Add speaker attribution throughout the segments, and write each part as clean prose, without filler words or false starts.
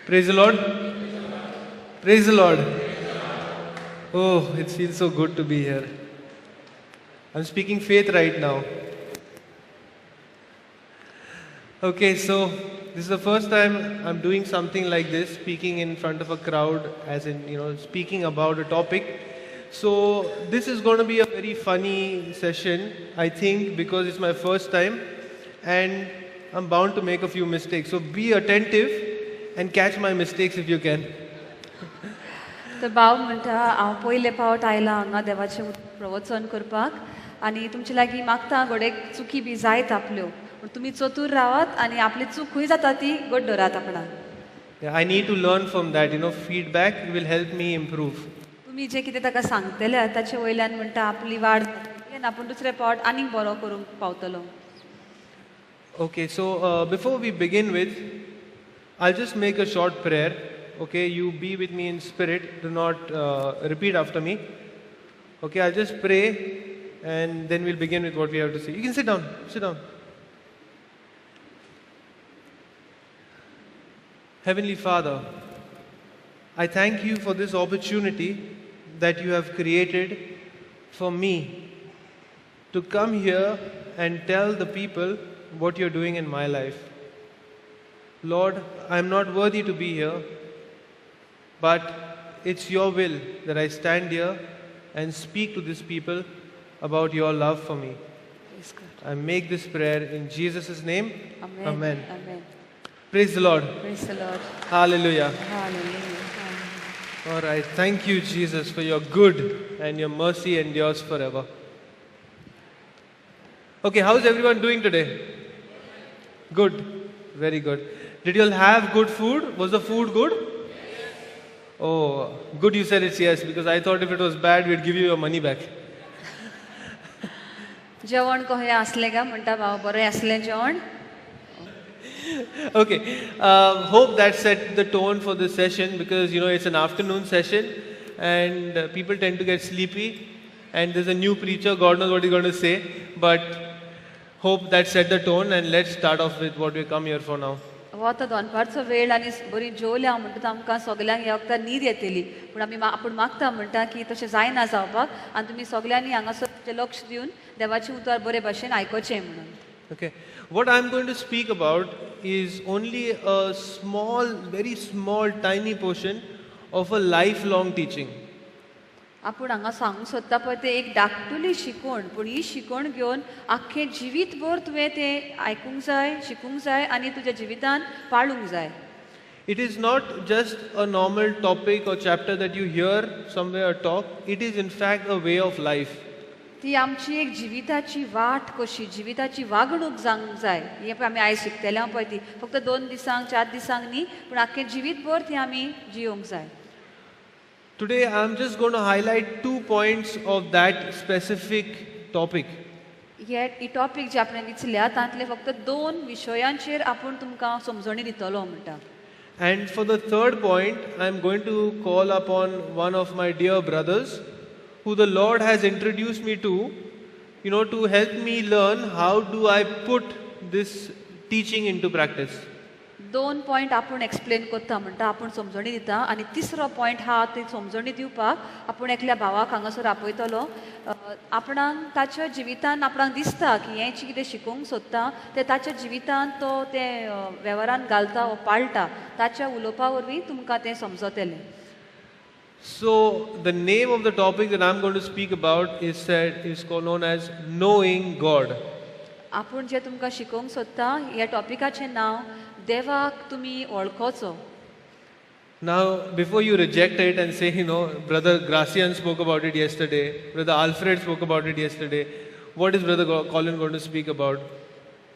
Speaker 1: Praise the Lord. Praise the Lord. Oh, it feels so good to be here. I'm speaking faith right now. Okay, so this is the first time I'm doing something like this, speaking in front of a crowd, as in, speaking about a topic. So this is going to be a very funny session, I think, because it's my first time and I'm bound to make a few mistakes. So be attentive and catch my mistakes if you can.
Speaker 2: तर भाव म्हणटा हांव पयले फावट आयलां हांगा देवाचें प्रवचन करपाक आनी तुमचे लागीं मागता घोडे चुकी बी जायत आपल्यो पूण तुमी चतूर रावात आनी आपली चूक खंय जाता ती घट धरात आपणाक.
Speaker 1: I need to learn from that. Feedback will help me improve.
Speaker 2: तुमी जे कितें ताका सांगतले ताचे वयल्यान म्हणटा आपली वाड जातली आनी आपूण दुसरे फावट आनीक बरो करूंक पावतलो.
Speaker 1: Okay, so before we begin with, I'll just make a short prayer. Okay, you be with me in spirit. Do not repeat after me. Okay, I'll just pray and then we'll begin with what we have to say. You can sit down. Sit down. Heavenly Father, I thank you for this opportunity that you have created for me to come here and tell the people what you're doing in my life. Lord, I'm not worthy to be here, but it's your will that I stand here and speak to these people about your love for me. I make this prayer in Jesus' name.
Speaker 2: Amen.
Speaker 1: Amen.
Speaker 2: Amen.
Speaker 1: Praise the Lord.
Speaker 2: Praise the Lord.
Speaker 1: Hallelujah.
Speaker 2: Hallelujah.
Speaker 1: All right. Thank you, Jesus, for your good and your mercy endures forever. Okay, how's everyone doing today? Good. Very good. Did you all have good food? Was the food good? Oh, good you said it's yes, because I thought if it was bad, we'd give you your money back.
Speaker 2: जेवण कहें आसलें गा म्हणटा भाव बरें आसलें जेवण.
Speaker 1: Okay, hope that set the tone for this session because it's an afternoon session and people tend to get sleepy and there's a new preacher, God knows what he's going to say, but hope that set the tone and let's start off with what we come here for now.
Speaker 2: हो आतां दनपारचो वेळ आनी बरी जेवल्या म्हणटा आमकां सगल्यांक ह्या वखदार न्हीद येतली पूण आपूण मागता म्हणटा की तशें जायना जावपाक आनी तुमी सगल्यांनी हांगासर लक्ष दिवन देवाचें उतर बरे भाशेन आयकचें म्हणून.
Speaker 1: Okay, what I'm going to speak about is only a small, very small, tiny portion of a lifelong teaching.
Speaker 2: आपूण हांगा सांगूंक सोदता पळय तें एक धाकटुली शिकवण पूण ही शिकवण घेवन आख्खें जिवीतभर तुवें तें आयकूंक जाय शिकूंक जाय आनी तुज्या जिवितान पाळूंक जाय.
Speaker 1: It is not just a normal topic or chapter that you hear somewhere or talk. It is in fact a way of life.
Speaker 2: ती आमची एक जिविताची वाट कशी जिविताची वागणूक जावंक जाय हें पळय आमी आयज शिकतले पळय ती फक्त 2 दिसांक 4 दिसांक न्ही पूण आख्खें जिवीतभर ती आमी जियोंक जाय.
Speaker 1: Today I'm just going to highlight 2 points of that specific topic.
Speaker 2: ही टॉपिक जे आपण विचल्या तांतले फक्त 2 विशयांचेर आपूण तुमकां समजणी दितलो म्हणटा.
Speaker 1: And for the third point, I'm going to call upon one of my dear brothers who the Lord has introduced me to, to help me learn how do I put this teaching into practice.
Speaker 2: 2 point आपूण explain करता म्हणटा आपूण समजणी दिता आनी तिसरो point हा ती समजणी दिवपाक आपूण एकल्या भावाक हांगासर आपयतलो. आपणाक ताच्या जिवितान आपणाक दिसता की हें कितें शिकोवंक सोदता तें ताच्या जिवितान तो तें वेव्हारान घालता वो पाळटा ताच्या उलोवपा वरवीं तुमकां तें समजतलें.
Speaker 1: So the name of the topic that I'm going to speak about is known as knowing God.
Speaker 2: आपूण जे तुमकां शिकोवंक सोदता ह्या टॉपिकाचें नांव देवाक तुमी वळखोचो.
Speaker 1: Now, before you reject it and say, Brother Gracian spoke about it yesterday, Brother Alfred spoke about it yesterday, what is Brother Colin going to speak about?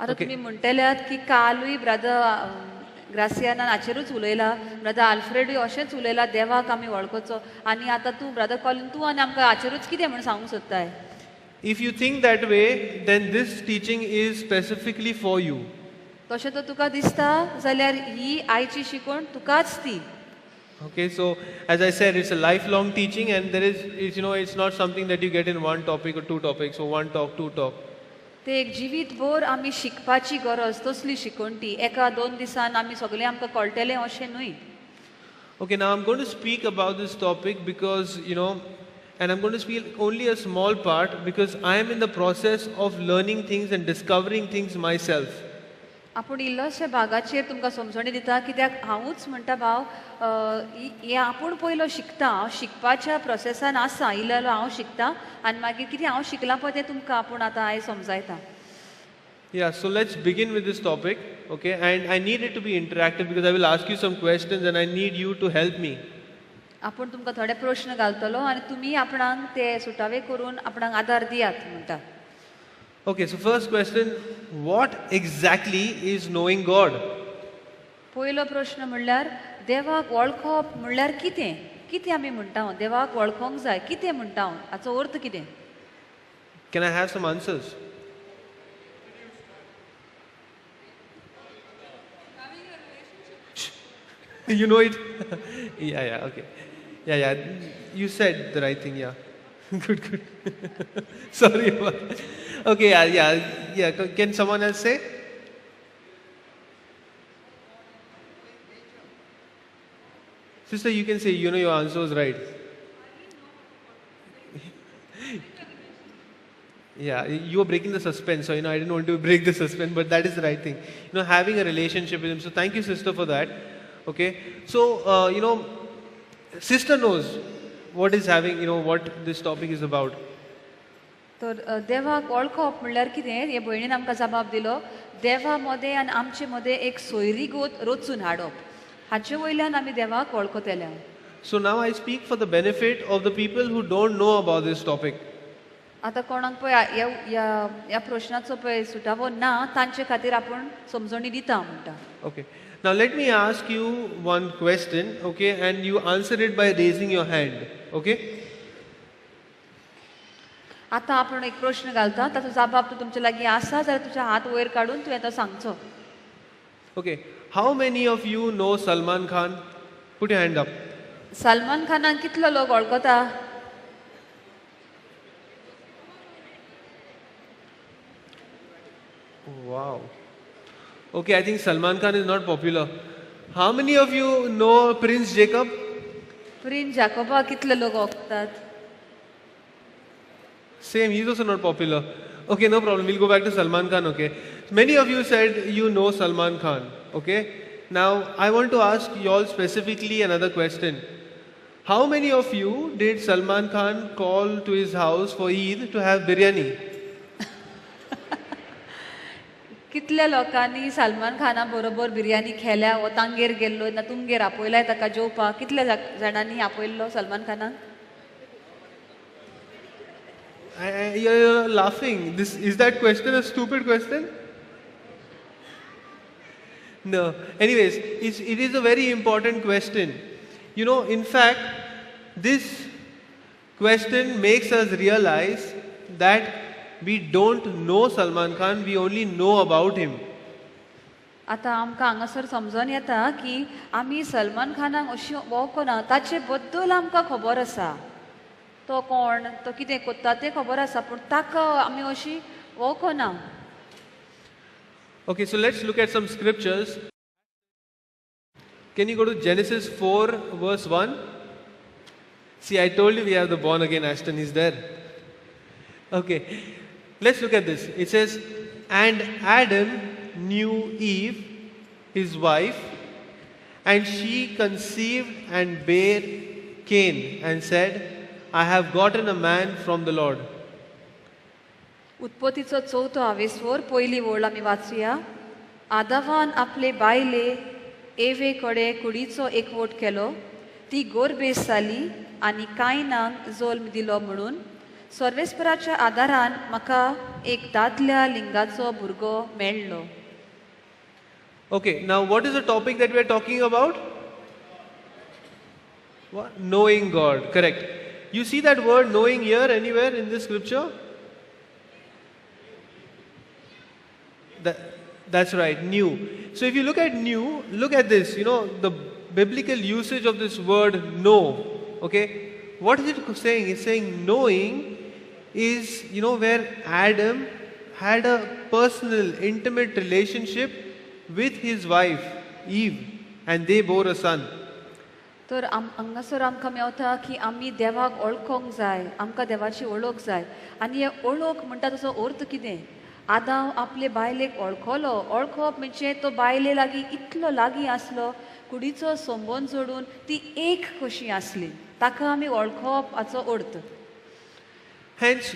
Speaker 2: आता तुमी म्हणटल्यात की कालूय ब्रदर ग्रासियानान हाचेरूच उलयला ब्रदर आल्फ्रेडूय अशेंच उलयला देवाक आमी वळखोचो आनी आतां तूं ब्रदर कॉलिन तूं आनी आमकां हाचेरूच कितें म्हूण सांगूंक सोदताय.
Speaker 1: If you think that way, then this teaching is specifically for you.
Speaker 2: तशें तर तुका दिसता जाल्यार ही आयची शिकवण तुकाच ती.
Speaker 1: Okay, so as I said, it's a lifelong teaching and it's not something that you get in one topic or 2 topics, so 1 talk, 2 talk.
Speaker 2: ते एक जिवीतभर आमी शिकपाची गरज तसली शिकवण ती एका 2 दिसान आमी सगळें आमकां कळटलें अशें न्हय.
Speaker 1: Okay, now I'm going to speak about this topic because, and I'm going to speak only a small part because I am in the process of learning things and discovering things myself.
Speaker 2: आपूण इल्लोशे भागाचेर तुमकां समजणी दिता कित्याक हांवूच म्हणटा भाव हे आपूण पयलो शिकता हांव शिकपाच्या प्रोसेसान आसा इल्लो इल्लो हांव शिकता आनी मागीर कितें हांव शिकलां पळय तें तुमकां आपूण आतां आयज समजायता.
Speaker 1: Yeah, so let's begin with this topic, okay? And I need it to be interactive because I will ask you some questions and I need you to help me.
Speaker 2: आपूण तुमकां थोडे प्रश्न घालतलो आनी तुमी आपणाक ते सुटावे करून आपणाक आदार दियात म्हणटा.
Speaker 1: Okay, so first question, what exactly is knowing God?
Speaker 2: पयलो प्रश्न म्हणल्यार देवाक वळखप म्हणल्यार कितें कितें आमी म्हणटा हांव देवाक वळखोंक जाय कितें म्हणटा हांव हाचो अर्थ कितें?
Speaker 1: Can I have some answers? You know it? Yeah, okay. Yeah, you said the right thing, yeah. Good. Sorry about that. Okay, yeah. Can someone else say? Sister, you can say, your answer was right. Yeah, you were breaking the suspense, so I didn't want to break the suspense, but that is the right thing. Having a relationship with Him. So thank you, sister, for that. Okay, so sister knows what is having, what this topic is about.
Speaker 2: तर देवाक वळखप म्हणल्यार कितें हे भयणीन आमकां जबाब दिलो देवा मदें आनी आमचे मदें एक सोयरी गोत रचून हाडप हाचे वयल्यान आमी देवाक वळखतले.
Speaker 1: So now I speak for the benefit of the people who don't know about this topic.
Speaker 2: आतां कोणाक पळय ह्या प्रश्नाचो पळय सुटावो ना तांचे खातीर आपूण समजणी दिता म्हणटा.
Speaker 1: Okay. Now let me ask you one question, okay, and you answer it by raising your hand, okay?
Speaker 2: आतां आपूण एक प्रश्न घालता ताचो जबाब तूं तुमचे लागीं आसा जाल्यार तुजे हात वयर काडून तुवें तो सांगचो.
Speaker 1: Okay. How many of you know Salman Khan? Put your hand up.
Speaker 2: Salman खानाक कितलो लोक वळखता?
Speaker 1: Wow. Okay, I think Salman Khan is not popular. How many of you know Prince Jacob?
Speaker 2: Prince जाकोबा कितले लोक वळखतात?
Speaker 1: Same, he's also not popular. Okay, no problem. We'll go back to Salman Khan, okay? Many of you said you know Salman Khan, okay? Now, I want to ask you all specifically another question. How many of you did Salman Khan call to his house for Eid to have biryani?
Speaker 2: कितल्या लोकांनी सलमान खाना बरोबर बिर्याणी खेल्या व तांगेर गेल्लो ना तुमगेर आपयलाय ताका जेवपाक कितल्या जाणांनी आपयल्लो Salman खानाक?
Speaker 1: You're laughing. Is that question a stupid question? No. Anyways, it is a very important question. In fact, this question makes us realize that we don't know Salman Khan, we only know about him.
Speaker 2: आता आमकां हांगासर समजून येता की आमी सलमान खानाक अशी वळखना ताचे बद्दल आमकां खबर आसा तो कोण तो कितें करता तें खबर आसा पूण ताका आमी अशी वळखना.
Speaker 1: Okay, so let's look at some scriptures. Can you go to Genesis 4 verse 1? See, I told you we have the born again Ashton is there. Okay, let's look at this. It says, and Adam knew Eve, his wife, and she conceived and bare Cain and said, I have gotten a man from the Lord.
Speaker 2: उत्पत्तीचो 4 स्वर पयली ओळ आमी वाचुया. आदावान आपले बायले एवे कडे कुडीचो एकवट केलो ती गोरबेस जाली आनी कायनाक जल्म दिलो म्हणून सर्वेस्पराच्या आदारान म्हाका एक दादल्या लिंगाचो भुरगो मेळ्ळो.
Speaker 1: Okay, now what is the topic that we are talking about? What? Knowing God, correct. You see that word knowing here anywhere in this scripture? That's right, new. So if you look at new, look at this, the biblical usage of this word know, okay? What is it saying? It's saying knowing is, where Adam had a personal, intimate relationship with his wife, Eve, and they bore a son.
Speaker 2: तर हांगासर आमकां मेवता की आमी देवाक वळखोंक जाय, आमकां देवाची वळख जाय. आनी हे वळख म्हणटा तसो अर्थ कितें? आदाम आपले बायलेक वळखलो. वळखप म्हणजे तो बायले लागीं इतलो लागीं आसलो, कुडीचो संबंद जोडून ती एक कशी आसली. ताका आमी वळखप हाचो अर्थ.
Speaker 1: Hence,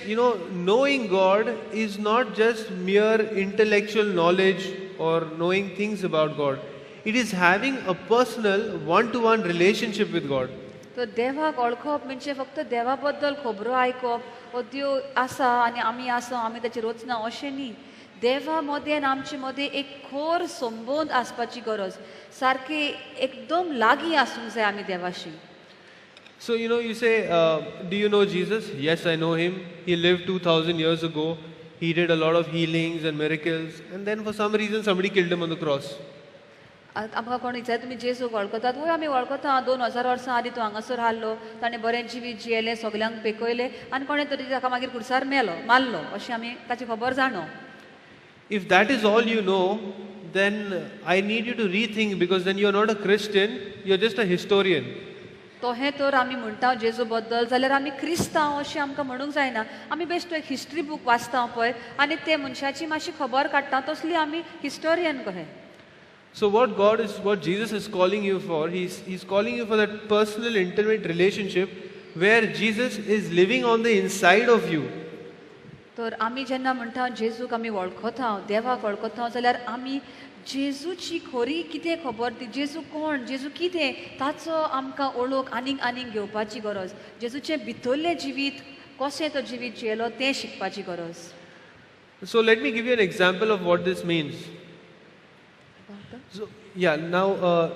Speaker 1: knowing God is not just mere intellectual knowledge or knowing things about God. It is having a personal one-to-one relationship with God.
Speaker 2: तर देवाक वळखप म्हणजे फक्त देवा बद्दल खबरो आयकप, हो देव आसा आनी आमी आसा, आमी ताची रचना अशें न्ही. देवा मदें आनी आमचे मदें एक खोर संबंद आसपाची गरज. सारके एकदम लागीं आसूंक जाय आमी देवाशी.
Speaker 1: So, you say, do you know Jesus? Yes, I know him. He lived 2000 years ago. He did a lot of healings and miracles. And then for some reason, somebody killed him on the cross.
Speaker 2: आमकां कोण विचार तुमी जेजूक वळखतात? वय आमी वळखता. 2000 वर्सां आदीं तो हांगासर आहलो, ताणें बरें जिवीत जियेलें, सगल्यांक पेकयलें आनी कोणें तरी ताका मागीर कुडसार मारलो अशें आमी ताची खबर जाणो.
Speaker 1: If that is all you know, then I need you to rethink, because then you're not a Christian, you're just a historian.
Speaker 2: तो हें तर आमी म्हणटा जेजू बद्दल, जाल्यार आमी क्रिस्तांव अशें आमकां म्हणूंक जायना. आमी बेश्टो एक हिस्ट्री बूक वाचता पळय आनी ते मनशाची मातशी खबर काडटा, तसली आमी हिस्टोरियन कहे.
Speaker 1: So what Jesus is calling you for, he's calling you for that personal, intimate relationship where Jesus is living on the inside of you.
Speaker 2: तर आमी जेन्ना म्हणटा जेजूक आमी वळखता, देवाक वळखता, जाल्यार आमी जेजूची खरी कितें खबर ती, जेजू कोण, जेजू कितें, ताचो आमकां ओळख आनीक घेवपाची गरज. जेजूचें भितरलें जिवीत, कशें तो जिवीत जियेलो तें शिकपाची गरज.
Speaker 1: So let me give you an example of what this means. So, now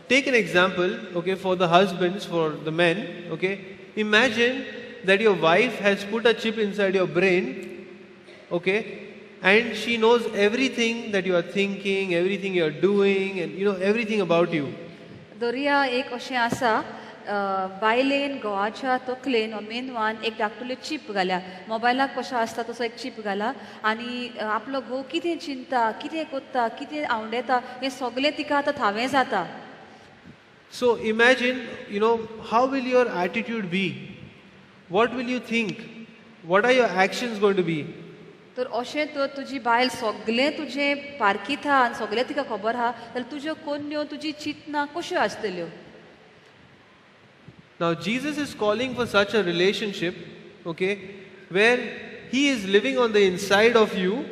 Speaker 1: take an example, okay, for the husbands, for the men, okay. Imagine that your wife has put a chip inside your brain, okay, and she knows everything that you are thinking, everything you are doing, and everything about you.
Speaker 2: दर्या एक अशें आसा, बायलेन घोवाच्या तकलेन वा मेंदवान एक धाकटुलें chip घाल्या. मोबायलाक कशें आसता तसो एक चिप घाला आनी आपलो घोव कितें चिंता, कितें कोत्ता, कितें आवडेता हें सगळें तिका आतां थावें जाता.
Speaker 1: So imagine, how will your attitude be? What will you think? What are your actions going to be?
Speaker 2: तर अशें तर तुजी बायल सगळें तुजें पारखीत आहा आनी सगळें तिका खबर आहा, जाल्यार तुज्यो कोन्यो, तुजी चिंतना कश्यो आसतल्यो.
Speaker 1: Now Jesus is calling for such a relationship, okay, where he is living on the inside of you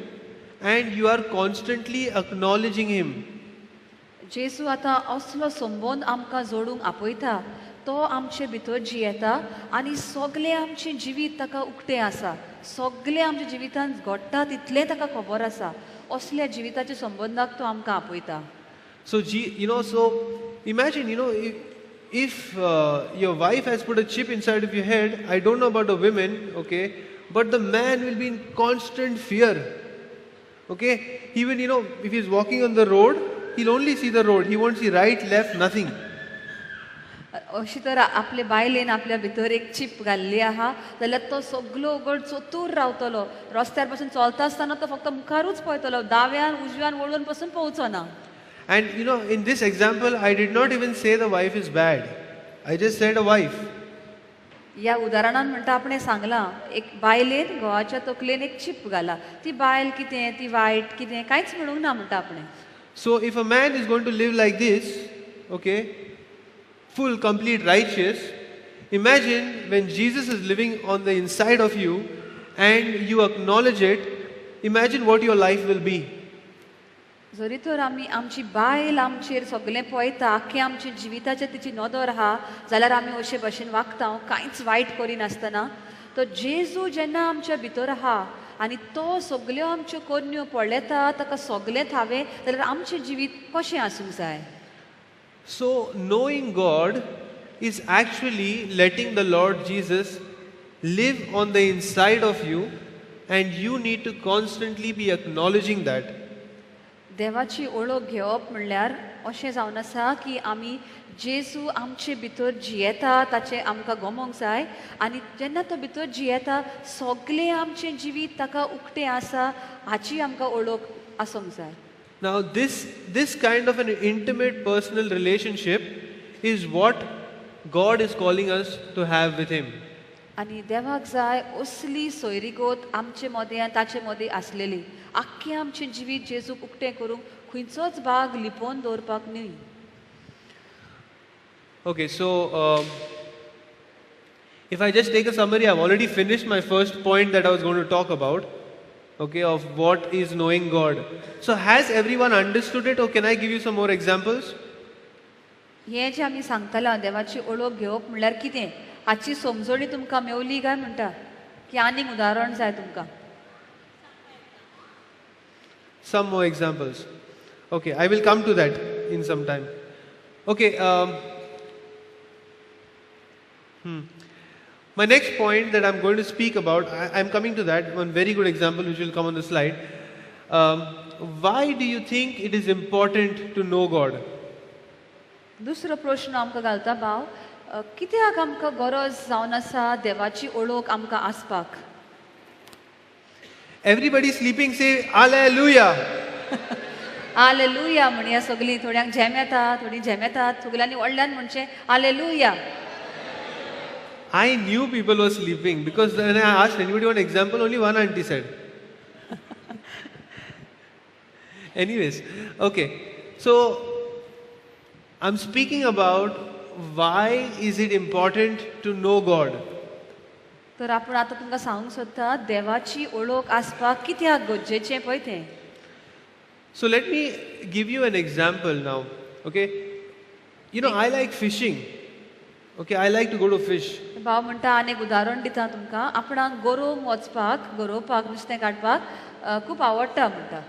Speaker 1: and you are constantly acknowledging him.
Speaker 2: जेजू आतां असलो संबंद आमकां जोडूंक आपयता. तो आमचे भितर जियेता आनी सगळें आमचें जिवीत ताका उक्तें आसा. सगळें आमच्या जिवितांत घडटा तितलें ताका खबर आसा. असल्या जिविताच्या संबंदाक तो आमकां आपयता.
Speaker 1: So imagine, if your wife has put a chip inside of your head, I don't know about the women, okay, but the man will be in constant fear. Okay, even if he's walking on the road, he'll only see the road. He won't see right, left, nothing.
Speaker 2: अशी तर आपले बायलेन आपल्या भितर एक chip घाल्ली आहा, जाल्यार तो सगळो उगड चतूर रावतलो. रस्त्यार पासून चलता आसतना तो फक्त मुखारूच पळयतलो, दाव्यान उजव्यान वळून पासून पळोवचो ना.
Speaker 1: And in this example, I did not even say the wife is bad. I just said a wife.
Speaker 2: या उदाहरणान म्हणटा आपणे सांगला, एक बायलेन घोवाच्या तकलेन एक चिप घाला. ती बायल कितें, ती वायट कितें कांयच म्हणूंक ना म्हणटा आपणे.
Speaker 1: So if a man is going to live like this, okay, full, complete righteous, imagine when Jesus is living on the inside of you and you acknowledge it, imagine what your life will be.
Speaker 2: जरी तर आमी आमची बायल आमचेर सगळें पळयता, आख्खें आमच्या जिविताचेर तिची नदर आहा, जाल्यार आमी अशे भशेन वागता कांयच वायट करिनासतना. तो जेजू जेन्ना आमच्या भितर आहा आनी तो सगल्यो आमच्यो कोन्यो पळयता, ताका सगळें थावें, जाल्यार आमचें जिवीत कशें आसूंक जाय.
Speaker 1: So knowing God is actually letting the Lord Jesus live on the inside of you, and you need to constantly be acknowledging that.
Speaker 2: देवाची ओळख घेवप म्हणल्यार अशें जावन आसा की आमी जेजू आमचे भितर जियेता ताचें आमकां गमोंक जाय, आनी जेन्ना तो भितर जियेता सगळें आमचें जिवीत ताका उक्तें आसा हाची आमकां ओळख आसूंक जाय.
Speaker 1: Now this kind of an intimate personal relationship is what God is calling us to have with Him.
Speaker 2: आनी देवाक जाय असली सोयरीगोत आमचे मदें आनी ताचे मदें आसलेली आख्खें आमचें जिवीत जेजूक उक्तें करूंक खंयचोच भाग लिपोवन दवरपाक न्हय.
Speaker 1: Okay, so if I just take a summary, I've already finished my first point that I was going to talk about, okay, of what is knowing God. So has everyone understood it, or can I give you some more examples?
Speaker 2: हें जें आमी सांगतालें देवाची ओळख घेवप म्हणल्यार कितें हाची समजणी तुमकां मेवली काय म्हणटा की आनीक उदाहरण जाय तुमकां.
Speaker 1: Some more examples. Okay, I will come to that in some time. Okay, my next point that I'm going to speak about, I'm coming to that, one very good example which will come on the slide. Why do you think it is important to know God?
Speaker 2: दुसरो प्रश्न आमकां घालता भाव कित्याक आमकां गरज जावन आसा देवाची ओळख आमकां आसपाक.
Speaker 1: Everybody sleeping, say Hallelujah.
Speaker 2: Hallelujah म्हणया सगलीं, थोड्यांक झेम येता, थोडीं झेम येतात, सगल्यांनी व्हडल्यान म्हणचें hallelujah.
Speaker 1: I knew people were sleeping because when I asked anybody one example, only one auntie said. Anyways, okay. So I'm speaking about why is it important to know God.
Speaker 2: तर आपण आतां तुमकां सांगूंक सोदता देवाची ओळख आसपाक कित्याक गरजेचें पळय तें.
Speaker 1: So let me give you an example now. Okay, you know I like fishing. Okay, I like to go to fish.
Speaker 2: भाव म्हणटा आनीक उदाहरण दिता तुमकां आपणाक गरोवंक वचपाक गरोवपाक नुस्तें काडपाक खूब आवडटा म्हणटा.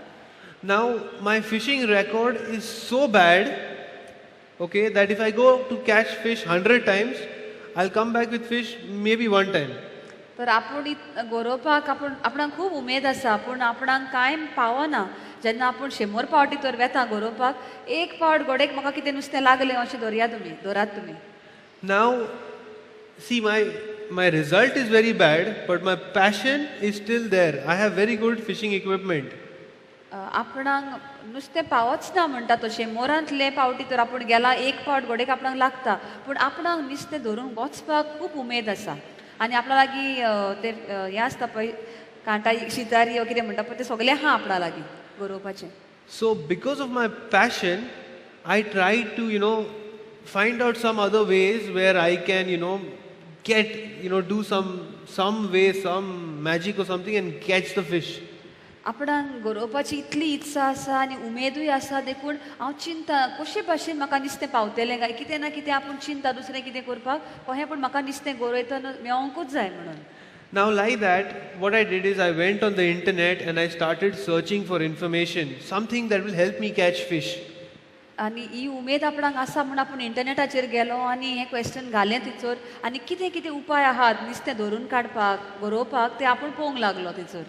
Speaker 1: Now my fishing record is so bad, okay, that if I go to catch fish 100 times, I'll come back with fish maybe one time.
Speaker 2: तर आपूण गरोवपाक आपणाक खूब उमेद आसा पूण आपणाक कांय पावना. जेन्ना आपूण 100 फावटी तर वेता गरोवपाक एक फावट गोडेक म्हाका कितें नुस्तें लागलें अशें धरात तुमी.
Speaker 1: Now see my result is very bad, but my passion is still there. I have very good fishing equipment.
Speaker 2: आपणाक नुस्तें पावच ना म्हणटा तशें मोरांतले फावटी तर आपूण गेला एक फावट गोडेक आपणाक लागता पूण आपणाक नुस्तें धरूंक वचपाक खूब उमेद आसा. आनी आपणा लागीं ते हें आसता पळय कांटाई शितारी कितें म्हणटा पळय तें सगलें आहा आपणा लागीं गरोवपाचें.
Speaker 1: So because of my passion, I try to find out some other ways where I can get do some way, some magic or something and catch the fish.
Speaker 2: आपणाक गरोवपाची इतली इत्सा आसा आनी उमेदूय आसा देखून हांव चिंता कशे भाशेन म्हाका नुस्तें पावतलें काय कितें ना कितें आपूण चिंता दुसरें कितें करपाक कहें पूण म्हाका नुस्तें गरोयतना मेळोंकूच जाय म्हणून.
Speaker 1: Now like that, what I did is I went on the internet and I started searching for information, something that will help me catch fish.
Speaker 2: आनी ही उमेद आपणाक आसा म्हूण आपूण इंटरनेटाचेर गेलो आनी हें क्वेश्चन घालें तिचोर आनी कितें कितें उपाय आहात नुस्तें धरून काडपाक गरोवपाक तें आपूण पळोवंक लागलो तिचोर.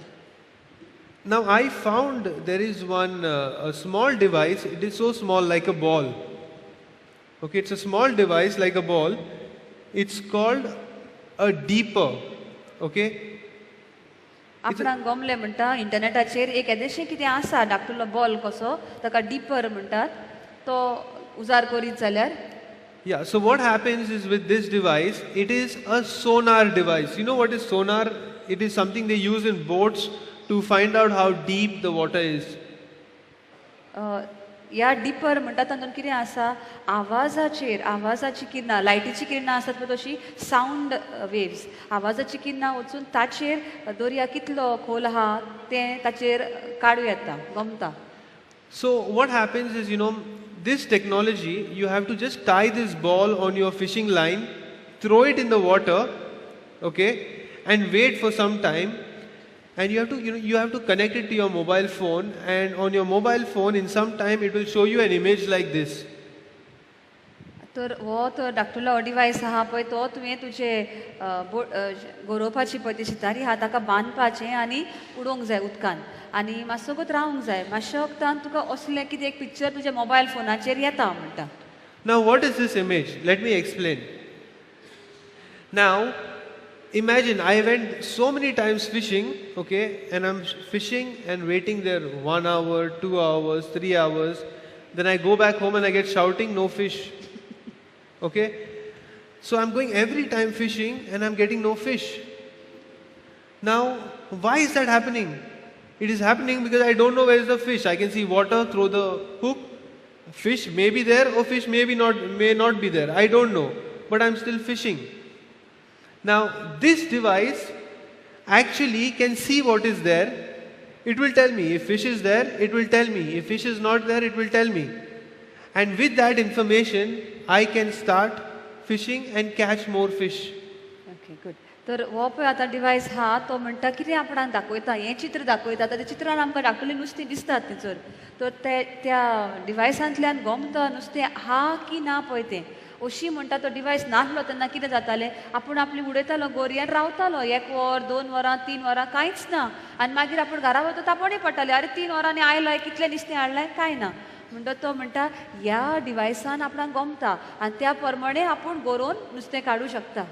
Speaker 1: Now I found there is one a small device. It is so small like a ball. Okay, it's a small device like a ball. It's called a deeper. Okay.
Speaker 2: आपणाक गमलें म्हणटा इंटरनेटाचेर एक येदेशें कितें आसा धाकटुलो बॉल कसो ताका डिपर म्हणटात तो उजार करीत जाल्यार.
Speaker 1: Yeah, so what happens is with this device, it is a sonar device. You know what is sonar? It is something they use in boats to find out how deep the water is.
Speaker 2: ह्या dipper म्हणटा तातूंत कितें आसा आवाजाची किरणां लायटीची किरणां आसतात पळय तशी sound waves आवाजाची किरणां वचून ताचेर दर्या कितलो खोल आहा तें ताचेर काडूं येता गमता.
Speaker 1: So what happens is this technology, you have to just tie this ball on your fishing line, throw it in the water, okay, and wait for some time. And you have to you have to connect it to your mobile phone, and on your mobile phone in some time it will show you an image like this.
Speaker 2: तर हो तर धाकटुलो डिवायस आहा पळय तो तुवें तुजे गरोवपाची पळय ती शितारी आहा ताका बांदपाचें आनी उडोवंक जाय उदकान आनी मातसो वगत रावंक जाय मातशे वक्तान तुका असलें कितें एक पिक्चर तुज्या मोबायल फोनाचेर येता म्हणटा.
Speaker 1: Now what is this image? Let me explain. Now imagine I went so many times fishing, okay, and I'm fishing and waiting there 1 hour, 2 hours, 3 hours. Then I go back home and I get shouting, no fish. Okay. So I'm going every time fishing and I'm getting no fish. Now, why is that happening? It is happening because I don't know where is the fish. I can see water, throw the hook, fish may be there or fish may not be there. I don't know, but I'm still fishing. Now, this device actually can see what is there. It will tell me if fish is there, it will tell me. If fish is not there, it will tell me. And with that information, I can start fishing and catch more fish.
Speaker 2: Okay good. तर हो पळय आतां डिवायस हा तो म्हणटा कितें आपणाक दाखयता हें चित्र दाखयता आतां त्या चित्रान आमकां दाखयलें नुस्तें दिसतात थंयसर. तर त्या डिवायसांतल्यान गमता नुस्तें हा की ना पळय तें. अशी म्हणटा तो डिवायस नासलो तेन्ना कितें जातालें आपूण आपली उडयतालो गोरयेन रावतालो 1 वर 2 वरां 3 वरां कांयच ना आनी मागीर आपूण घरा वता तापणूय पडटालें अरे 3 वरांनी आयलाय कितलें नुस्तें हाडलाय काय ना. म्हणटा तो म्हणटा ह्या डिवायसान आपणाक गमता आनी त्या प्रमाणे आपूण गरोवन नुस्तें काडूं शकता.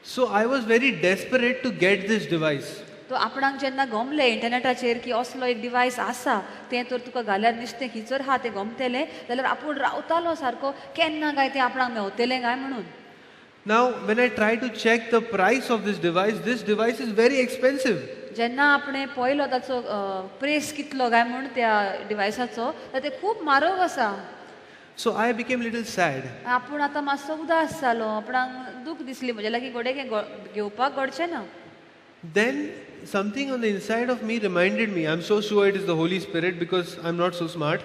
Speaker 1: So I was very desperate to get this device.
Speaker 2: तो आपणाक जेन्ना गमलें इंटरनेटाचेर की असलो एक डिवायस आसा तें तर तुका घाल्यार नुस्तें खिचर हा तें गमतलें जाल्यार आपूण रावतालो सारको केन्ना काय तें आपणाक मेवतलें काय म्हणून.
Speaker 1: Now, when I try to check the price of this device is very expensive.
Speaker 2: जेन्ना आपणें पळयलो ताचो प्रेस कितलो काय म्हूण त्या डिवायसाचो तर तें खूब म्हारग आसा.
Speaker 1: So I became little sad.
Speaker 2: आपूण आतां मातसो उदास जालो आपणाक दूख दिसली म्हजे लागीं घोडें घेवपाक घडचें ना.
Speaker 1: Then something on the inside of me reminded me, I'm so sure it is the Holy Spirit because I'm not so smart.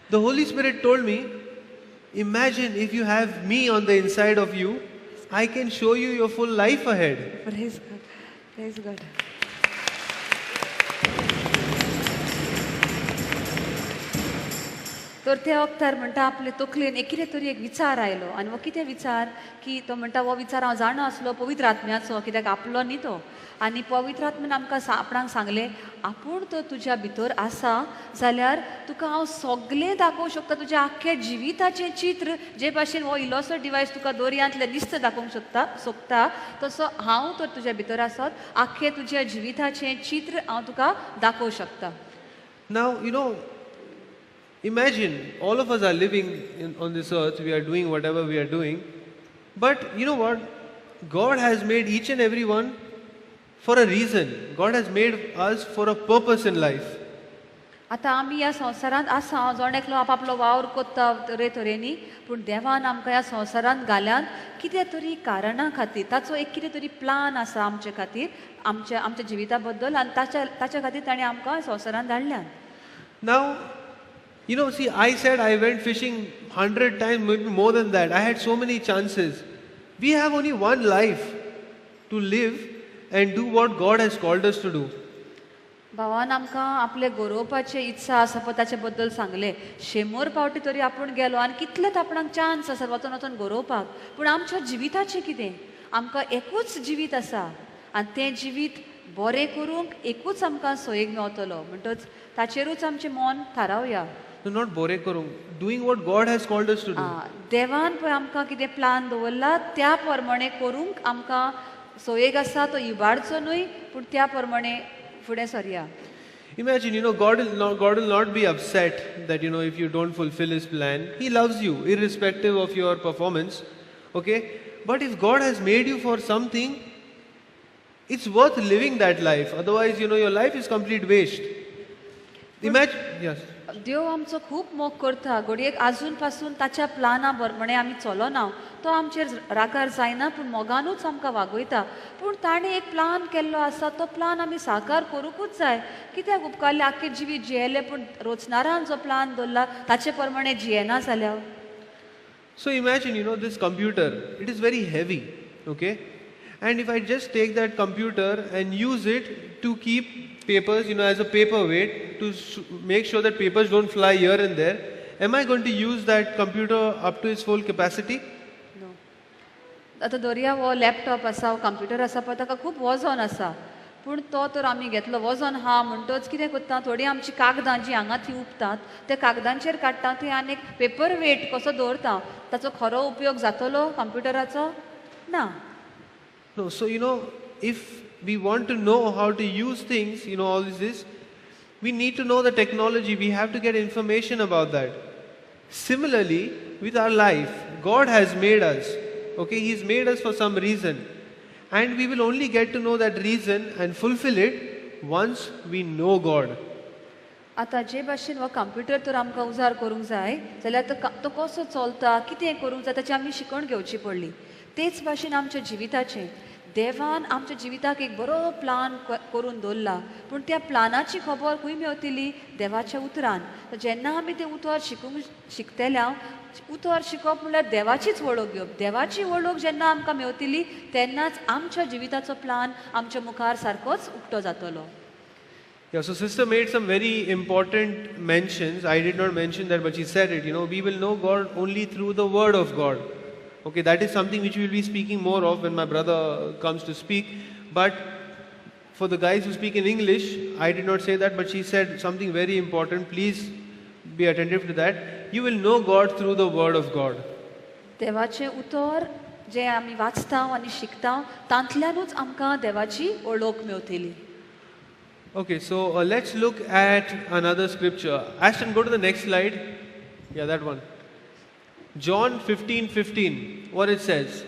Speaker 1: The Holy Spirit told me, imagine if you have me on the inside of you, I can show you your full life ahead.
Speaker 2: Praise God. Praise God. तर त्या वक्तार म्हणटा आपले तकलेन एक कितें तरी एक विचार आयलो आनी हो कितें विचार की तो म्हणटा हो विचार हांव जाणा आसलो पवित्र आत्म्याचो कित्याक आपलो न्ही तो आनी पवित्र आत्म्यान आमकां आपणाक सांगलें आपूण तो तुज्या भितर आसा जाल्यार तुका हांव सगळें दाखोवंक शकता तुज्या आख्ख्या जिविताचें चित्र जे भाशेन हो इल्लोसो डिवायस तुका दर्यांतलें नुस्तें दाखोवंक सोदता तसो हांव तर तुज्या भितर आसत आख्खें तुज्या जिविताचें चित्र हांव तुका दाखोवंक शकता.
Speaker 1: Now, imagine all of us are living on this earth, we are doing whatever we are doing, but you know what? God has made each and every one for a reason. God has made us for a purpose in life.
Speaker 2: आतां आमी ह्या संवसारांत आसा जण एकलो आपलो वावर कोत्ता तरेतरेनी पूण देवान आमकां ह्या संवसारांत घाल्यान कितें तरी कारणां खातीर ताचो एक कितें तरी प्लान आसा आमचे खातीर आमच्या जिविता बद्दल आनी ताच्या खातीर ताणें आमकां संवसारांत धाडल्यान.
Speaker 1: Now, see, I said I went fishing 100 times, maybe more than that. I had so many chances. We have only one life to live and do what God has called us to do.
Speaker 2: भावान आमकां आपले गरोवपाचे इत्सा आसा पळय ताचे बद्दल सांगलें 100 फावटी तरी आपूण गेलो आनी कितलेच आपणाक चान्स आसा वचून वचून गरोवपाक पूण आमच्या जिविताचें कितें आमकां एकूच जिवीत आसा आनी तें जिवीत बरें करूंक एकूच आमकां सोयेक मेवतलो म्हणटच ताचेरूच आमचें मन थारावया.
Speaker 1: No, not bore karung. Doing what God has called us to do.
Speaker 2: देवान पळय आमकां कितें प्लान दवरला त्या प्रमाणे करूंक आमकां सोयेक आसा तो इबाडचो न्हय पूण त्या प्रमाणे फुडें सरया.
Speaker 1: Imagine, God will not be upset that, if you don't fulfill His plan. He loves you, irrespective of your performance. Okay? But if God has made you for something, it's worth living that life. Otherwise, your life is complete waste. Imagine, yes.
Speaker 2: देव आमचो खूब मोग करता घडयेक आजून पासून ताच्या प्लाना प्रमाणे आमी चलोना तो आमचेर रागार जायना पूण मोगानूच आमकां वागयता पूण ताणें एक प्लान केल्लो आसा तो प्लान आमी साकार करूंकूच जाय कित्याक उपकारलें आख्खें जिवीत जियेलें पूण रोचनारान जो प्लान दवरला ताचे प्रमाणे जियेना जाल्यार.
Speaker 1: So imagine, this computer, it is very heavy, okay? And if I just take that computer and use it to keep papers, as a paperweight, to make sure that papers don't fly here and there, am I going to use that computer up to its full capacity?
Speaker 2: No. आतां दर्या हो laptop आसा हो computer आसा पळय ताका खूब वजन आसा पूण तो तर आमी घेतलो वजन हा म्हणटच कितें करता थोडीं आमची कागदां जीं हांगा थीं उपतात त्या कागदांचेर काडटा थंय आनीक पेपर वेट कसो दवरता ताचो खरो उपयोग जातलो कंप्युटराचो ना.
Speaker 1: No, so if we want to know how to use things, all this, we need to know the technology, we have to get information about that. Similarly, with our life, God has made us Okay, He's made us for some reason. And we will only get to know that reason and fulfill it once we know God.
Speaker 2: आतां जे भाशेन हो computer तर आमकां उजार करूंक जाय जाल्यार तो कसो चलता कितें करूंक जाय ताची आमी शिकवण घेवची पडली. तेच भाशेन आमच्या जिविताचें देवान आमच्या जिविताक एक बरो प्लान करून दवरला, पूण त्या प्लानाची खबर खंय मेवतली? देवाच्या उतरान. जेन्ना आमी तें उतर शिकतल्या उतर शिकप म्हणल्यार देवाचीच वळख घेवप. देवाची वळख जेन्ना आमकां मेवतली तेन्नाच आमच्या जिविताचो प्लान आमच्या मुखार सारकोच उक्तो जातलो.
Speaker 1: Yeah, so sister made some very important mentions. I did not mention that, but she said it. We will know God only through the Word of God. Okay, that is something which we will be speaking more of when my brother comes to speak. But for the guys who speak in English, I did not say that, but she said something very important. Please be attentive to that. You will know God through the Word of God.
Speaker 2: देवाचें उतर जे आमी वाचता आनी शिकता तांतल्यानूच आमकां देवाची वळख मेवतली.
Speaker 1: Okay, so let's look at another scripture. Ashton, go to the next slide. Yeah, that one. John 15:15. What it says: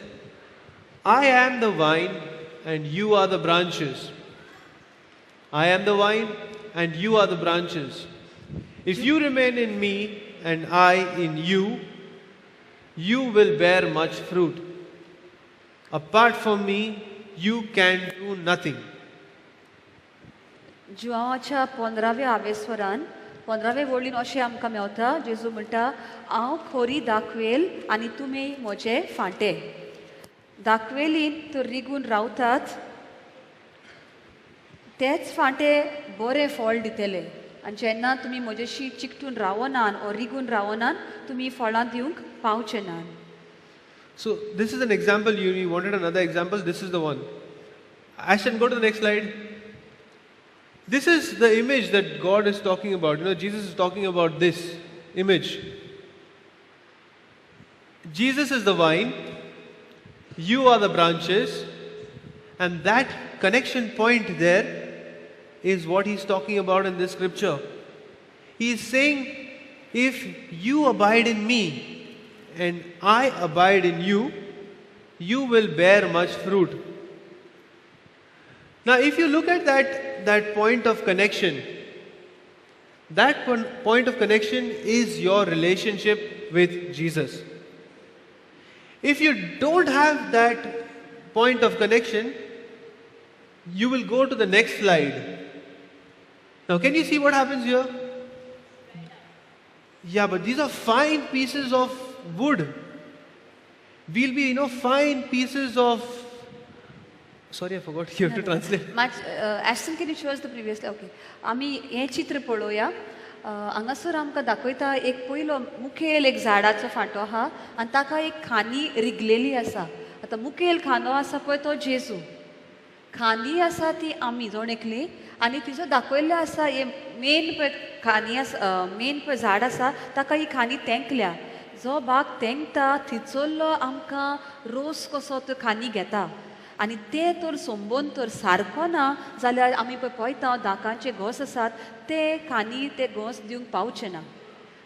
Speaker 1: I am the vine and you are the branches. I am the vine and you are the branches. If you remain in me and I in you, you will bear much fruit. Apart from me, you can do nothing.
Speaker 2: जुआवाच्या 15व्या आवेस्वरान 15वे वळीन अशें आमकां मेवता. जेजू म्हणटा हांव खोरी दाखवेल आनी तुमी म्हजे फांटे. दाखवेलीन तर रिगून रावतात तेच फांटे बरें फळ दितले. आनी जेन्ना तुमी म्हजेशी चिकटून रावनान ओ रिगून रावनान तुमी फळां दिवंक पावचे नान.
Speaker 1: So this is an example. You wanted another example. This is the one. Ashton, go to the next slide. This is the image that God is talking about. Jesus is talking about this image. Jesus is the vine, you are the branches, and that connection point there is what he's talking about in this scripture. He is saying, if you abide in me and I abide in you, you will bear much fruit. Now, if you look at that point of connection, that point of connection is your relationship with Jesus. If you don't have that point of connection, you will go to the next slide. Now, can you see what happens here? Yeah, but these are fine pieces of wood. We'll be, fine pieces of... Sorry, I forgot. You have to translate.
Speaker 2: Ashton, can you show us the previous? Okay. आमी हें चित्र पळोवया. हांगासर आमकां दाखयता एक पयलो मुखेल एक झाडाचो फांटो आहा आनी ताका एक खानी रिगलेली आसा. आतां मुखेल खांदो आसा पळय तो जेजू. खांदी आसा ती आमी जोणेकली आनी तिजो दाखयल्लो आसा हे मेन पळय खानी आसा मेन पळय झाड आसा ताका ही खानी तेंकल्या. जो भाग तेंकता थिचोल्लो आमकां रोस कसो तो खानी घेता. आनी ते तर संबोन तर सारको ना जाल्यार आमी पळय पळयता दाकांचे घोस आसात ते खानी ते घोस दिवंक पावचे ना.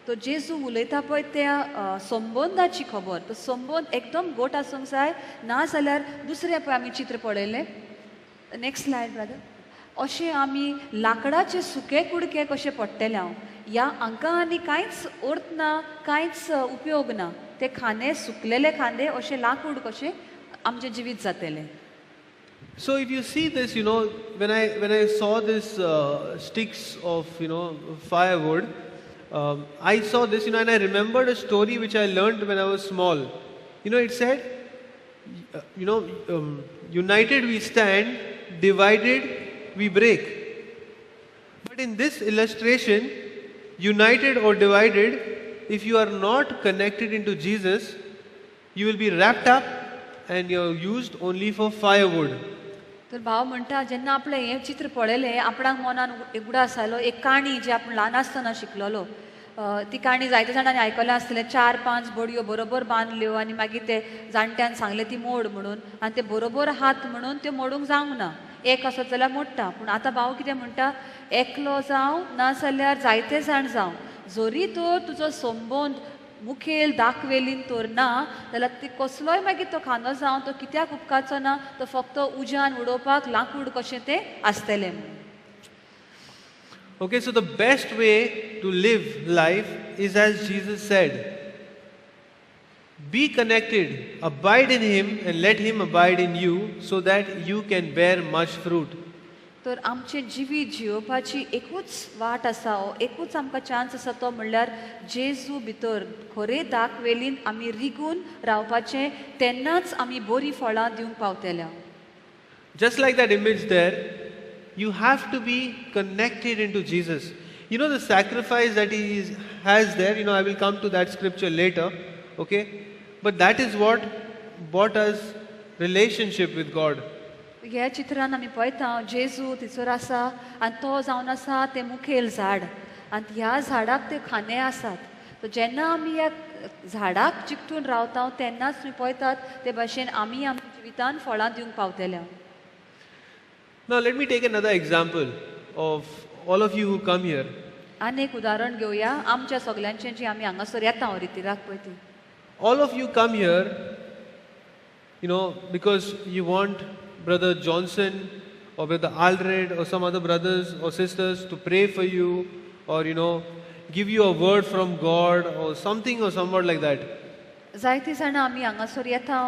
Speaker 2: तो जेजू उलयता पळय त्या संबंदाची खबर. तो संबंद एकदम गोट आसूंक जाय ना जाल्यार दुसरें पळय आमी चित्र पळयलें. Next slide brother. अशें आमी लाकडाचे सुके कुडके कशे पडटले हांव. ह्या हांकां आनी कांयच अर्थ ना कांयच उपयोग ना. ते खांदे सुकलेले खांदे अशे लाकूड कशें आमचें जिवीत जातलें.
Speaker 1: So if you see this, when I saw this sticks of firewood, I saw this, and I remembered a story which I learned when I was small. It said, united we stand, divided we break. But in this illustration, united or divided, if you are not connected into Jesus, you will be wrapped up and you're used only for firewood.
Speaker 2: तर भाव म्हणटा जेन्ना आपलें हें चित्र पळयलें आपणाक मनान उगडास आयलो. एक काणी जी आपूण ल्हान आसतना शिकलेलो ती काणी जायते जाणांनी आयकल्या आसतलें. 4-5 बडयो बरोबर बांदल्यो आनी मागीर ते जाणट्यान सांगलें ती मोड म्हणून आनी ते बरोबर हात म्हणून त्यो मोडूंक जावंक ना. एक आसत जाल्यार मोडटा. पूण आतां भाव कितें म्हणटा एकलो जावं ना जाल्यार जायते जाण जावं. जरी तर तुजो संबंद मुखेल दाखवेलीन तर ना जाल्यार ती कसलोय मागीर तो खांदो जावं तो कित्याक उपकारचो ना तो फक्त उज्यान उडोवपाक लांकूड कशें तें आसतलें.
Speaker 1: Okay, so the best way to live life is as Jesus said. Be connected, abide in Him, and let Him abide in you, so that you can bear much fruit.
Speaker 2: तर आमचें जिवीत जियोवपाची एकूच वाट आसा एकूच आमकां चान्स आसा तो म्हणल्यार जेजू भितर खरे दाखवेलीन आमी रिगून रावपाचें तेन्नाच आमी बरीं फळां दिवंक पावतल्या.
Speaker 1: Just like that image there, you have to be connected into Jesus. You know the sacrifice that has there, I will come to that scripture later, okay? But that is what brought us relationship with God.
Speaker 2: ह्या चित्रान आमी पळयता जेजू थंयसर आसा आनी तो जावन आसा तें मुखेल झाड आनी ह्या झाडाक ते खांदे आसात. सो जेन्ना आमी ह्या झाडाक चिकटून रावता तेन्नाच तुमी पळयतात ते भाशेन आमी आमच्या जिवितान फळां दिवंक पावतल्या.
Speaker 1: Now let me take another example of all of you who come here.
Speaker 2: आनी एक उदाहरण घेवया आमच्या सगल्यांचें जी आमी हांगासर येता हो रितीराक पळय ती.
Speaker 1: All of you come here, because you want Brother Johnson or Brother Alred or some other brothers or sisters to pray for you or, give you a word from God or something or somewhat like that.
Speaker 2: जायतीं जाणां आमी हांगासर येता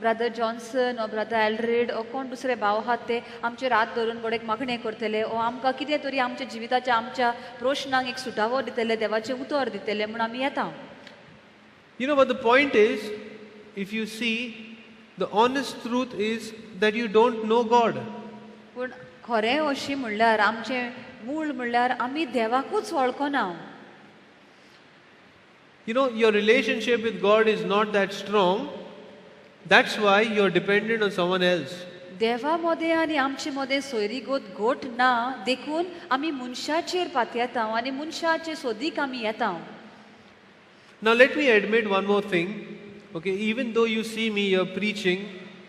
Speaker 2: brother Johnson ओ brother एल्ड्रेड ओ कोण दुसरे भाव आहात ते आमचेर हात धरून गोडेक मागणें करतले ओ आमकां कितें तरी आमच्या जिविताच्या आमच्या प्रश्नांक एक सुटावो दितले देवाचें उतर दितले म्हूण आमी येता.
Speaker 1: But the point is, if you see, the honest truth is that you don't know God.
Speaker 2: पूण खरें अशी म्हणल्यार आमचें मूळ म्हणल्यार आमी देवाकूच वळखना.
Speaker 1: Your relationship with God is not that strong. That's why you're dependent on someone else.
Speaker 2: देवा मदें आनी आमचे मदें सोयरीगोत घोट ना देखून आमी मनशाचेर पातयेता आनी मनशाचे सोदीक आमी येता.
Speaker 1: Now let me admit one more thing. Okay, even though you see me here preaching,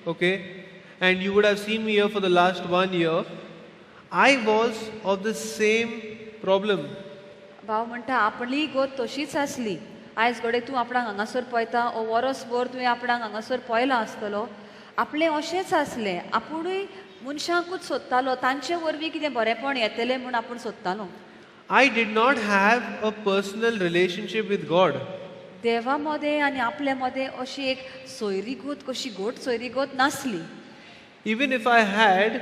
Speaker 1: okay, and you would have seen me here for the last 1 year, I was of the same problem.
Speaker 2: भाव म्हणटा आपली गोत तशीच आसली. आयज घडये तूं आपणाक हांगासर पळयता ओ वरसभर तुवें आपणाक हांगासर पळयला आसतलो. आपलें अशेंच आसलें. आपुणूय मनशांकूच सोदतालो तांचे वरवीं कितें बरेंपण येतलें म्हूण आपूण सोदतालो.
Speaker 1: I did not have a personal relationship with God.
Speaker 2: देवा मदें आनी आपले मदें अशी एक सोयरीगोत कशी घोट सोयरीगोत नासली.
Speaker 1: Even if I had,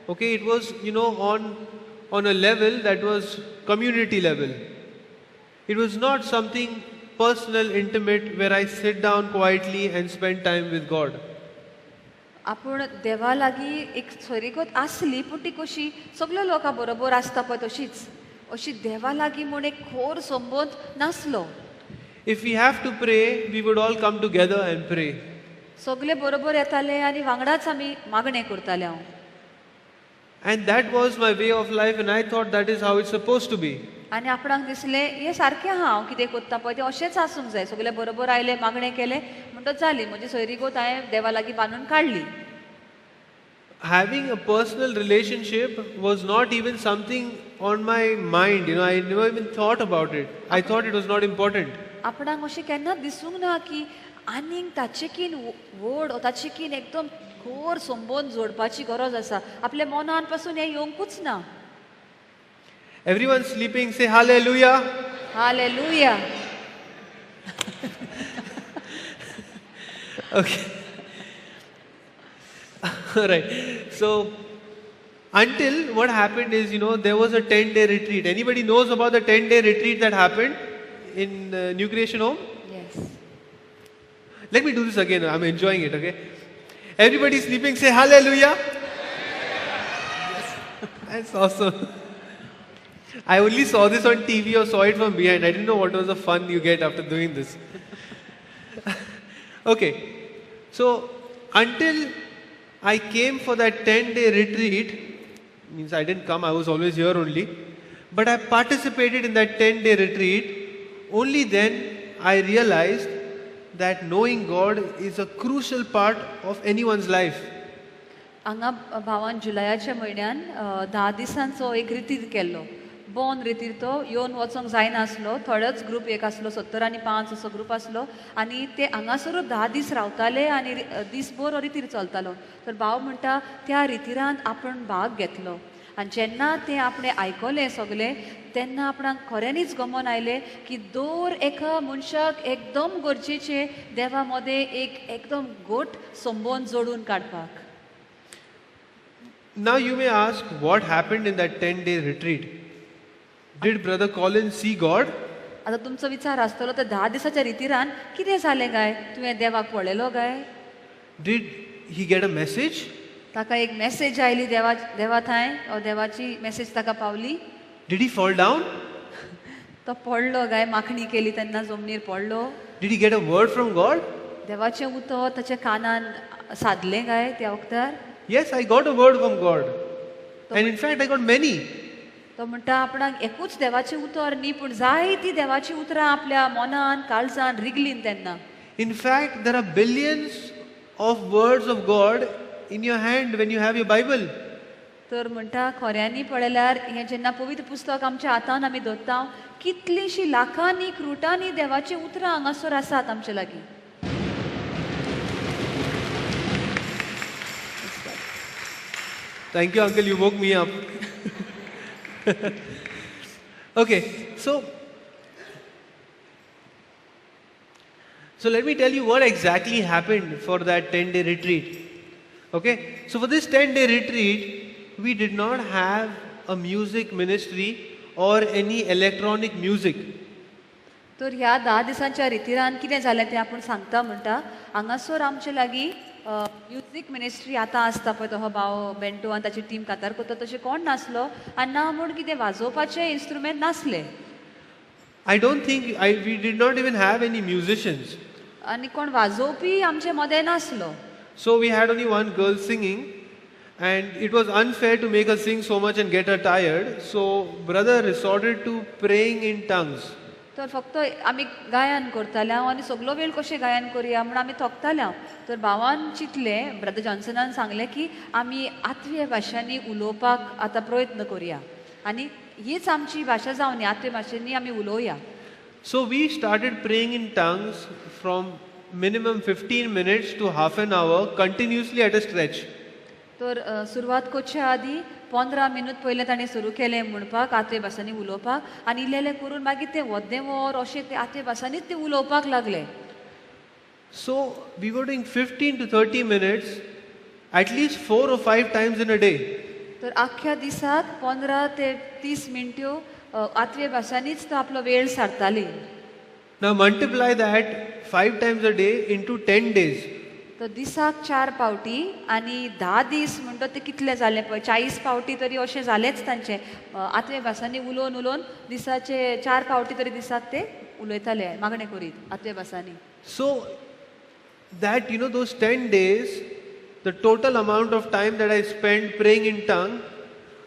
Speaker 1: okay, it was, on a level that was community level. It was not something personal, intimate, where I sit down quietly and spend time with God.
Speaker 2: आपूण देवा लागीं एक सोयरीगोत आसली पूण ती कशी सगळ्या लोकां बरोबर आसता पळय तशीच अशी देवा लागीं म्हूण एक खोर संबंद नासलो.
Speaker 1: If we have to pray, we would all come together and pray.
Speaker 2: सगळे बरोबर येताले आनी वांगडाच आमी मागणें करताले हांव.
Speaker 1: And that was my way of life, and I thought that is how it's supposed to be.
Speaker 2: आनी आपणाक दिसलें हें सारकें हांव कितें करता पळय तें अशेंच आसूंक जाय. सगळे बरोबर आयले मागणें केलें म्हणटच जाली म्हजी सोयरीगोत हांवें देवा लागीं बांदून काडली.
Speaker 1: Having a personal relationship was not even something on my mind. I never even thought about it. I thought it was not important.
Speaker 2: आपणाक अशें केन्नाच दिसूंक ना की आनीक ताचेकीन व्हड ताचेकीन एकदम खोर संबंद जोडपाची गरज आसा. आपल्या मनान पासून हें येवंकूच ना.
Speaker 1: Everyone sleeping, say hallelujah.
Speaker 2: Hallelujah.
Speaker 1: Okay. All right. So, until what happened is, there was a 10-day retreat. Anybody knows about the 10-day retreat that happened in New Creation Home?
Speaker 2: Yes.
Speaker 1: Let me do this again. I'm enjoying it, okay? Everybody sleeping, say hallelujah. Yes. That's awesome. I only saw this on TV or saw it from behind. I didn't know what was the fun you get after doing this. Okay. So, until I came for that 10-day retreat, means I didn't come, I was always here only, but I participated in that 10-day retreat. Only then I realized that knowing God is a crucial part of anyone's life.
Speaker 2: हांगा भावान जुलयाच्या म्हयन्यान 10 दिसांचो एक रितीर केल्लो. Bone रितीर तो येवन वचोंक जायनासलो. थोडोच group एक आसलो, 70 आनी 5 असो ग्रूप आसलो आनी ते हांगासरूच 10 दीस रावताले आनी दीसभर हो रितीर चलतालो. तर भाव म्हणटा त्या रितीरांत आपण भाग घेतलो आनी जेन्ना तें आपणें आयकलें सगलें तेन्ना आपणाक खऱ्यांनीच गमन आयलें की दर एका मनशाक एकदम गरजेचें देवा मदें एक एकदम गोट संबंद जोडून काडपाक.
Speaker 1: Now you may ask what happened in that 10-day retreat. Did Brother Colin see God?
Speaker 2: आतां तुमचो विचार आसतलो तर 10 दिसाच्या रितीरान कितें जालें काय? तुवें देवाक पळयलो काय?
Speaker 1: Did he get a message?
Speaker 2: ताका एक मेसेज आयली देवा थंय, देवाची मेसेज ताका पावली.
Speaker 1: Did he fall down?
Speaker 2: तो पडलो काय? माखणी केली तेन्ना जमनीर पडलो.
Speaker 1: Did he get a word from God?
Speaker 2: देवाचें उतर ताच्या कानान सादलें काय त्या वक्तार?
Speaker 1: Yes, I got a word from God. And in fact, I got many.
Speaker 2: तो म्हणटा आपणाक एकूच देवाचें उतर न्ही पूण जायतीं देवाचीं उतरां आपल्या मनान काळजान रिगलीन तेन्ना.
Speaker 1: In fact, there are billions of words of God in your hand when you have your Bible.
Speaker 2: तर म्हणटा खऱ्यांनी पळयल्यार हें जेन्ना पवित्र पुस्तक आमच्या हातान आमी धरता कितलींशीं लाखांनी क्रुटांनी देवाचीं उतरां हांगासर आसात आमचे लागीं.
Speaker 1: Thank you, Uncle. You woke me up. Okay, so let me tell you what exactly happened for that 10-day retreat. Okay, so for this 10-day retreat, we did not have a music ministry or any electronic music.
Speaker 2: तर ह्या 10 दिसांच्या रितीरान कितें जालें तें आपूण सांगता म्हणटा हांगासर आमचे लागीं म्युजीक मिनिस्ट्री आतां आसता पळय तो भाव बेंटो आनी ताची टीम कातार करता तशें कोण नासलो आनी ना म्हूण कितें वाजोवपाचे इन्स्ट्रुमेंट नासले.
Speaker 1: I don't think we did not even have any musicians.
Speaker 2: आनी कोण वाजोवपी आमचे मदें नासलो.
Speaker 1: So we had only one girl singing, and it was unfair to make her sing so much and get her tired. So brother resorted to praying in tongues.
Speaker 2: तर फक्त आमी गायन करताले आनी सगलो वेळ कशें गायन करुया म्हण आमी थकताले. तर भावान चिंतलें, ब्रदर जॉन्सनान सांगलें की आमी आत्वीय भाशांनी उलोवपाक आतां प्रयत्न करुया आनी हीच आमची भाशा जावन दी, आत्वीय भाशेंनी आमी उलोवया.
Speaker 1: So we started praying in tongues from minimum 15 minutes to half an hour continuously at a stretch.
Speaker 2: तर सुरवात करच्या आदी 15 मिनट पयलें ताणें सुरू केलें म्हणपाक आत्वे भासांनी उलोवपाक आनी इल्लें करून मागीर तें वद्दें वर अशें ते आत्वे भासांनीच ते उलोवपाक लागले.
Speaker 1: So we were doing 15 to 30 minutes at least 4 or 5 times in a day.
Speaker 2: तर आख्या दिसाक 15 ते 30 मिनट्यो आत्वे भासांनीच तो आपलो वेळ सारताली.
Speaker 1: Now multiply that 5 times a day into 10 days.
Speaker 2: तो दिसाक 4 पावटी आनी 10 दीस म्हणटा ते कितले जाले पळय 40 पावटी तरी अशें जालेच तांचे आत्वे भासांनी उलोवन उलोवन दिसाचे 4 पावटी तरी दिसाक ते उलयताले मागणें करीत आत्वे भासांनी.
Speaker 1: So that those 10 days, the total amount of time that I spent praying in tongue,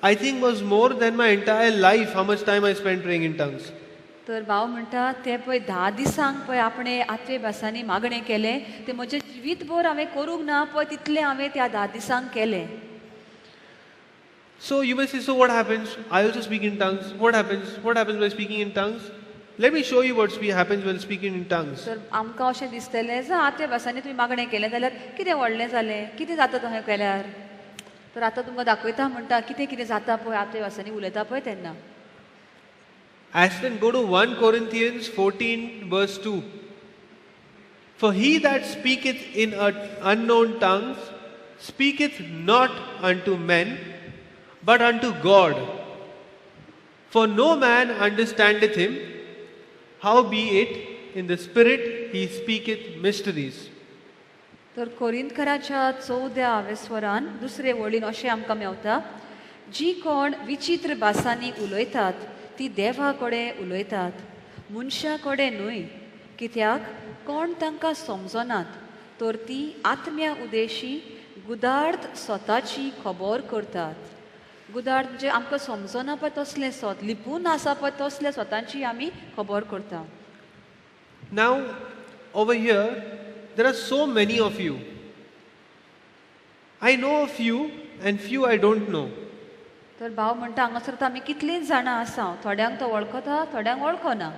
Speaker 1: I think was more than my entire life, how much time I spent praying in tongues.
Speaker 2: तर भाव म्हणटा ते पळय 10 दिसांक पळय आपणे आत्वे भासांनी मागणें केलें तें म्हजें जिवीतभर हांवें करूंक ना पळय तितलें हांवें त्या 10 दिसांक केलें.
Speaker 1: So you may say, so what happens? I also speak in tongues. What happens? What happens by speaking in tongues? Let me show you what happens when speaking in tongues.
Speaker 2: तर आमकां अशें दिसतलें जर आत्वे भासांनी तुवें मागणें केलें जाल्यार कितें व्हडलें जालें, कितें जाता तशें केल्यार. तर आतां तुमकां दाखयता म्हणटा कितें कितें जाता पळय आत्वे भासांनी उलयता पळय तेन्ना.
Speaker 1: As then go to 1 Corinthians 14 verse 2. For he that speaketh in unknown tongues speaketh not unto men, but unto God. For no man understandeth him, howbeit in the spirit he speaketh mysteries.
Speaker 2: तर कोरिंथकराच्या 14व्या स्वरान दुसरे वळीन अशें आमकां मेवता जी कोण विचित्र भासांनी उलयतात ती देवा कडेन उलयतात, मनशा कडेन न्हय, कित्याक कोण तांकां समजनात, तर ती आत्म्या उदेशी गुदार्थ स्वताची खबर करतात. गुदार्थ म्हणजे आमकां समजना पळय तसलें स्वत, लिपून आसा पळय तसलें स्वताची आमी खबर करता.
Speaker 1: Now over here there are so many of you. I know a few and few I don't know.
Speaker 2: तर भाव म्हणटा हांगासर आमी कितलींच जाणां आसा, थोड्यांक तो वळखता, थोड्यांक वळखना.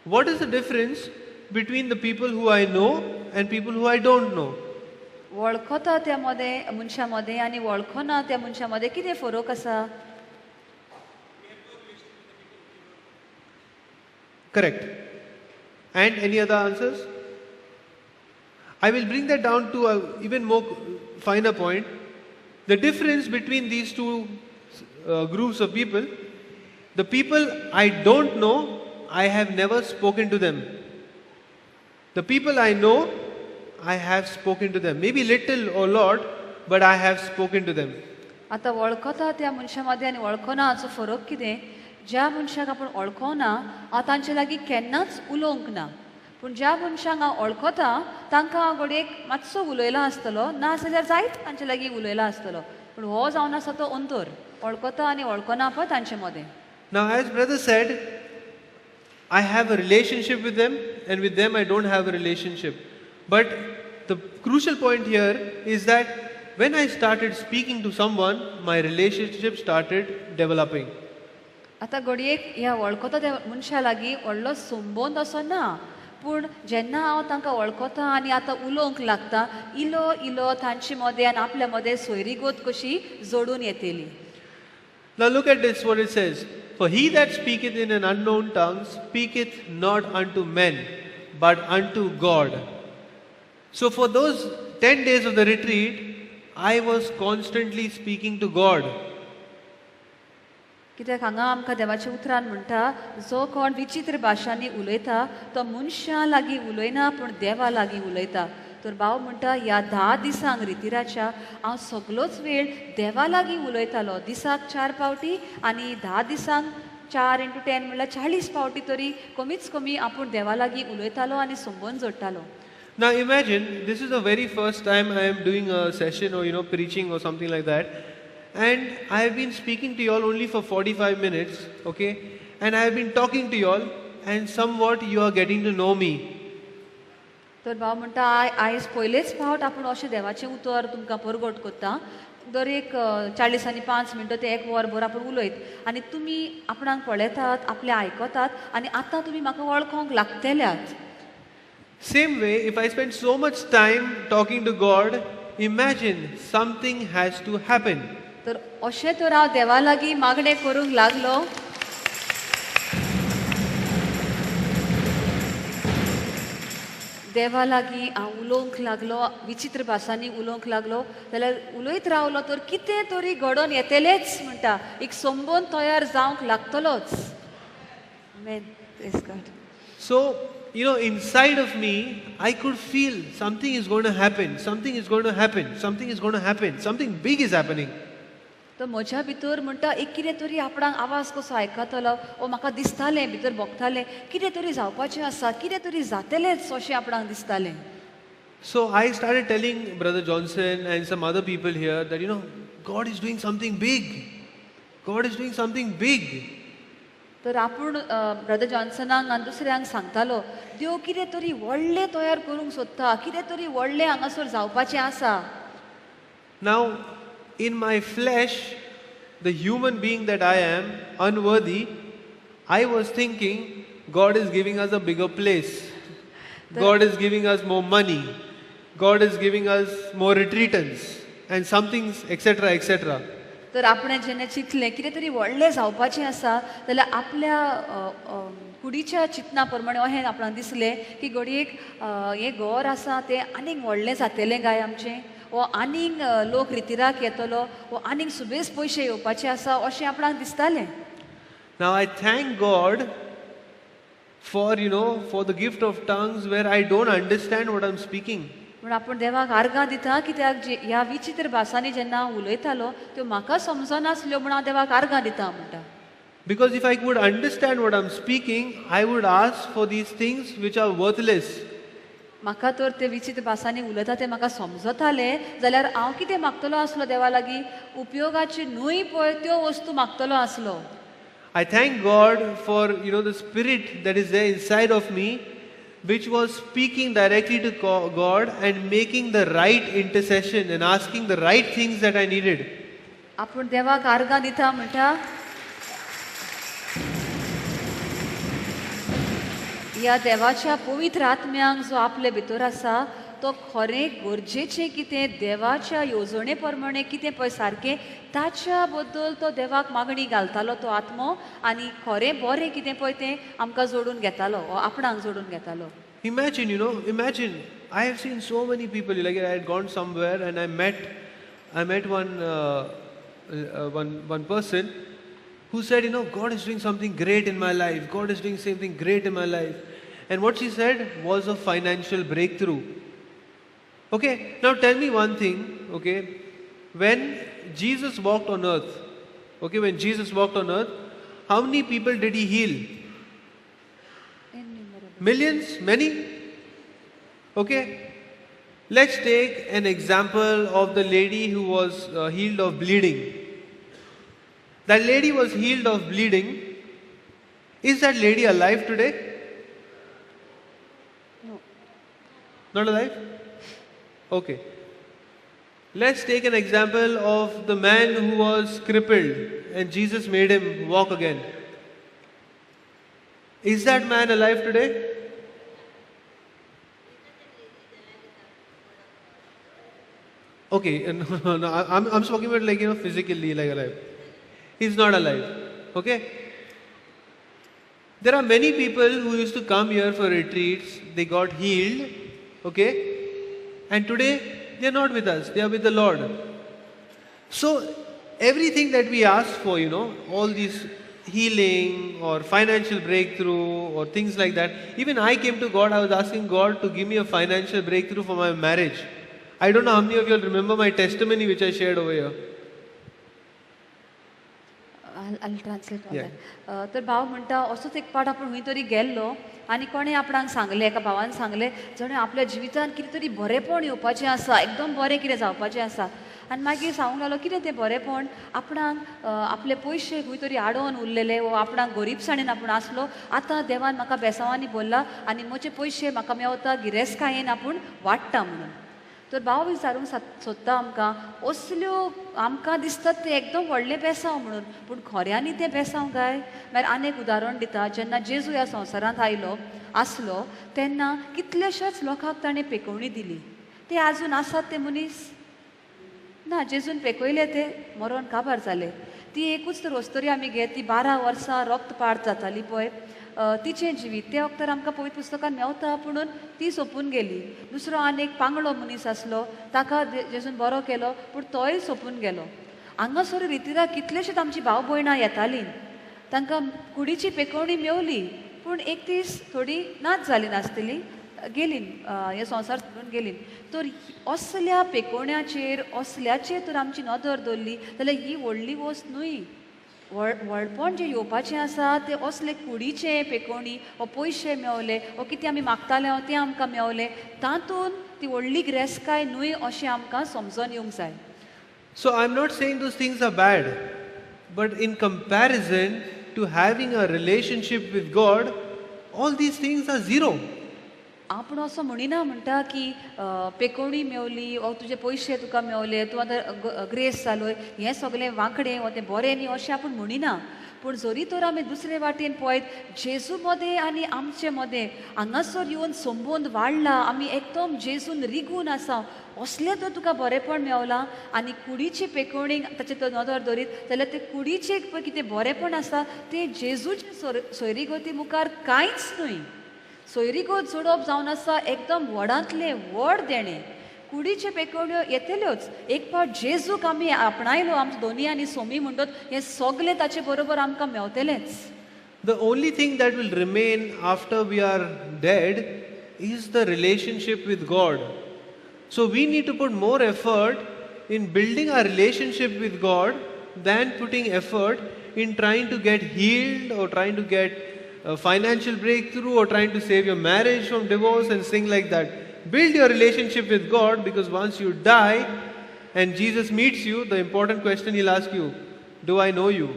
Speaker 1: What is the difference between the people who I know and people who I don't know?
Speaker 2: वळखता त्या मनशा मध्ये आनी वळखना त्या मनशा मध्ये कितें फरक आसा?
Speaker 1: Correct. And any other answers? I will bring that down to a even more finer point. The difference between these two groups of people, the people I don't know, I have never spoken to them. The people I know, I have spoken to them. Maybe little or lot, but I have spoken to them.
Speaker 2: आता वळखता त्या मनशा मध्ये आनी वळखना हाचो फरक कितें? ज्या मनशाक आपण वळखना हांव तांचे लागीं केन्नाच उलोवंक ना, पूण ज्या मनशांक हांव वळखता तांकां हांव घडयेक मातसो उलयला आसतलो, ना जाल्यार जायत तांचे लागीं उलयला आसतलो. पूण हो जावन आसा तो अंतर, वळखता आनी वळखना पळय तांचे मदें.
Speaker 1: Now, as brother said, I have a relationship with them, and with them I don't have a relationship. But the crucial point here is that when I started speaking to someone, my relationship started developing.
Speaker 2: आता घडयेक ह्या वळखता त्या मनशा लागीं व्हडलो संबंद असो ना, पूण जेन्ना हांव तांकां वळखता आनी आतां उलोवंक लागता, इलो इलो तांचे मदें आनी आपल्या मदें सोयरीगत कशी जोडून येतली.
Speaker 1: Now look at this, what it says. For he that speaketh in an unknown tongue speaketh not unto men, but unto God. So for those 10 days of the retreat, I was constantly speaking to God.
Speaker 2: कित्याक हांगा आमकां देवाच्या उतरान म्हणटा, जो कोण विचित्र भाशांनी उलयता तो मनशां लागीं उलयना पूण देवा लागीं उलयता. तर भाव म्हणटा ह्या 10 दिसांक रितिराच्या हांव सगळोच वेळ देवा लागीं उलयतालो. दिसाक 4 फावटी आनी 10 दिसांक 4 × 10 म्हणल्यार 40 फावटी तरी कमीच कमी आपूण देवा लागीं उलयतालो आनी संबंद जोडटालो.
Speaker 1: Now imagine, this is the very first time I am doing a session or preaching or something like that. And I have been speaking to you all only for 45 minutes, okay? And I have been talking to you all and somewhat you are getting to know me.
Speaker 2: तर भाव म्हणटा आयज पयलेच फावट आपूण अशें देवाचें उतर तुमकां परगट करता. दर एक 40 आनी 5 मिनटां ते 1 वरभर आपूण उलयत आनी तुमी आपणाक पळयतात, आपले आयकतात आनी आतां तुमी म्हाका वळखोंक लागतल्यात.
Speaker 1: Same way, if I spend so much time talking to God, imagine something has to happen.
Speaker 2: तर अशें तर हांव देवा लागीं मागणें करूंक लागलो. देवा लागीं हांव उलोवंक लागलो, विचित्र भासांनी उलोवंक लागलो, जाल्यार उलयत रावलो तर कितें तरी घडोवन येतलेच म्हणटा. एक संबंद तयार जावंक लागतलोच. Amen. Praise God.
Speaker 1: So, inside of me, I could feel something is going to happen, something is going to happen, something is going to happen, something big is happening.
Speaker 2: तर म्हज्या भितर म्हणटा एक कितें तरी आपणाक आवाज कसो आयकतालो, ओ म्हाका दिसतालें, भितर भोगतालें, कितें तरी जावपाचें आसा, कितें तरी जातलेंच अशें आपणाक दिसतालें.
Speaker 1: So I started telling Brother Johnson and some other people here that, God is doing something big. God is doing something big.
Speaker 2: तर आपूण ब्रदर जॉन्सनाक आनी दुसऱ्यांक सांगतालो, देव कितें तरी व्हडलें तयार करूंक सोदता, कितें तरी व्हडलें हांगासर जावपाचें आसा.
Speaker 1: Now, in my flesh, the human being that I am, unworthy, I was thinking God is giving us a bigger place. God is giving us more money. God is giving us more retreatants and some things, etc., etc.
Speaker 2: तर आपणें जेन्ना चिंतलें कितें तरी व्हडलें जावपाचें आसा जाल्यार आपल्या कुडीच्या चिंतना प्रमाणे अशें आपणाक दिसलें की घडयेक हें घर आसा तें आनीक व्हडलें जातलें काय आमचें, वो आनीक लोक रितिराक येतलो, वो आनीक सुबेज पयशे येवपाचे आसा अशें आपणाक दिसतालें.
Speaker 1: Now I thank God for the gift of tongues where I don't understand what I'm speaking.
Speaker 2: पूण आपूण देवाक आर्गां दिता कित्याक ह्या विचित्र भासांनी जेन्ना हांव उलयतालो त्यो म्हाका समजनासल्यो म्हूण हांव देवाक आर्गां दिता म्हणटा.
Speaker 1: Because if I could understand what I'm speaking, I would ask for these things which are worthless.
Speaker 2: म्हाका तर ते विचित्र भासांनी उलयता ते म्हाका समजतालें जाल्यार हांव कितें मागतलो आसलो देवा लागीं, उपयोगाची न्हय पळय त्यो वस्तू मागतलो आसलो.
Speaker 1: I thank God for the spirit that is there inside of me, which was speaking directly to God and making the right intercession and asking the right things that I needed.
Speaker 2: आपूण देवाक आर्गां दिता म्हणटा ह्या देवाच्या पवित्र आत्म्यांक जो आपले भितर आसा तो खरें गरजेचें कितें देवाच्या येवजणे प्रमाणे कितें पळय सारकें ताच्या बद्दल तो देवाक मागणी घालतालो तो आत्मो आनी खरें बरें कितें पळय तें आमकां जोडून घेतालो वा आपणाक जोडून घेतालो.
Speaker 1: Imagine, imagine. I have seen so many people. Like I had gone somewhere and I met one person who said, God is doing something great in my life. God is doing something great in my life. And what she said was a financial breakthrough. Okay, now tell me one thing. Okay, when Jesus walked on earth, how many people did he heal? Millions? Many? Okay. Let's take an example of the lady who was healed of bleeding. That lady was healed of bleeding. Is that lady alive today?
Speaker 2: No.
Speaker 1: Not alive? Okay. Let's take an example of the man who was crippled and Jesus made him walk again. Is that man alive today? Okay, no, I'm talking about physically alive. He's not alive. Okay? There are many people who used to come here for retreats. They got healed. Okay? And today, they are not with us. They are with the Lord. So, everything that we ask for, all these healing or financial breakthrough or things like that. Even I came to God, I was asking God to give me a financial breakthrough for my marriage. I don't know how many of you will remember my testimony which I shared over here.
Speaker 2: I'll translate all that. तर भाव म्हणटा असोच एक पाठ आपण खंय तरी गेल्लो आनी कोणें आपणाक सांगलें एका भावान सांगलें जणें आपल्या जिवितांत कितें तरी बरेंपण येवपाचें आसा एकदम बरें कितें जावपाचें आसा आनी मागीर सांगूंक लागलो कितें तें बरेंपण आपणाक आपले पयशे खंय तरी आडोवन उरलेले वो आपणाक गरीबसाणेन आपूण आसलो आतां देवान म्हाका बेसांवांनी बोल्ला आनी म्हजे पयशे म्हाका मेवता गिरेस्तकायेन आपूण वाडटा म्हणून. तर भाव विचारूंक सोदता आमकां असल्यो आमकां दिसतात ते एकदम व्हडले बेसांव म्हणून पूण खऱ्यांनी ते बेसांव काय. मागीर आनी एक उदाहरण दिता जेन्ना जेजू ह्या संवसारांत आसलो तेन्ना कितलेशेच लोकांक ताणें पेकोवणी दिली. ते आजून आसात ते मनीस ना जेजून पेकयले ते मरोन काबार जाले. ती एकूच तर वस्तोरी आमी घे ती 12 वर्सां रक्तपात जाताली पळय तिचें जिवीत ते वक्तार आमकां पवित्र पुस्तकान मेवता पुणून ती सोंपून गेली. दुसरो आनी एक पांगडो मनीस आसलो ताका जेजून बरो केलो पूण तोय सोंपून गेलो. हांगासर रितीरा कितलेशेच आमची भाव भयणां येतालीं तांकां कुडीची पेकोवणी मेवली पूण एक दीस थोडी नाच जाली नासतली गेलीं हे संवसार सोडून गेलीं. तर असल्या पेकोवण्याचेर असल्याचेर तर आमची नदर दवरली जाल्यार ही व्हडली वस्त न्हय. व्हडपण जें येवपाचें आसा तें असले कुडीचे पेकोवणी वो पयशे मेवले वो कितें आमी मागताले तें आमकां मेवलें तातूंत ती व्हडली गिरेस्तकाय न्हय अशें आमकां समजून येवंक जाय.
Speaker 1: So I'm not saying those things are bad, but in comparison to having a relationship with God, all these things are zero.
Speaker 2: आपण असो म्हणिना म्हणटा की पेकोवणी मेवली वो तुजे पयशे तुका मेवले तूं आतां ग्रेस जालोय हें सगलें वांकडें वो तें बरें न्ही अशें आपूण म्हणिना. पूण जरी तर आमी दुसरे वाटेन पळयत जेजू मदें आनी आमचे मदें हांगासर येवन संबंद वाडला आमी एकदम जेजून रिगून आसा असलें तर तुका बरेंपण मेवलां आनी कुडीची पेकोवणी ताचे तर नदर दरीत जाल्यार तें कुडीचें पळय कितें बरेंपण आसा तें जेजूचे सोयरीगती मुखार कांयच न्हय. सोयरीगत जोडप जावन आसा एकदम व्हडांतलें व्हड देणें. कुडीचे पेकोवण्यो येतल्योच एक फावट जेजूक आमी आपणायलो आमच्या दोनी आनी सोमी म्हणटात हें सगलें ताचे बरोबर आमकां मेवतलेंच.
Speaker 1: The only thing that will remain after we are dead is the relationship with God. So we need to put more effort in building our relationship with God than putting effort in trying to get healed or trying to get a financial breakthrough or trying to save your marriage from divorce and things like that. Build your relationship with God, because once you die and Jesus meets you, the important question he'll ask you, do I know you?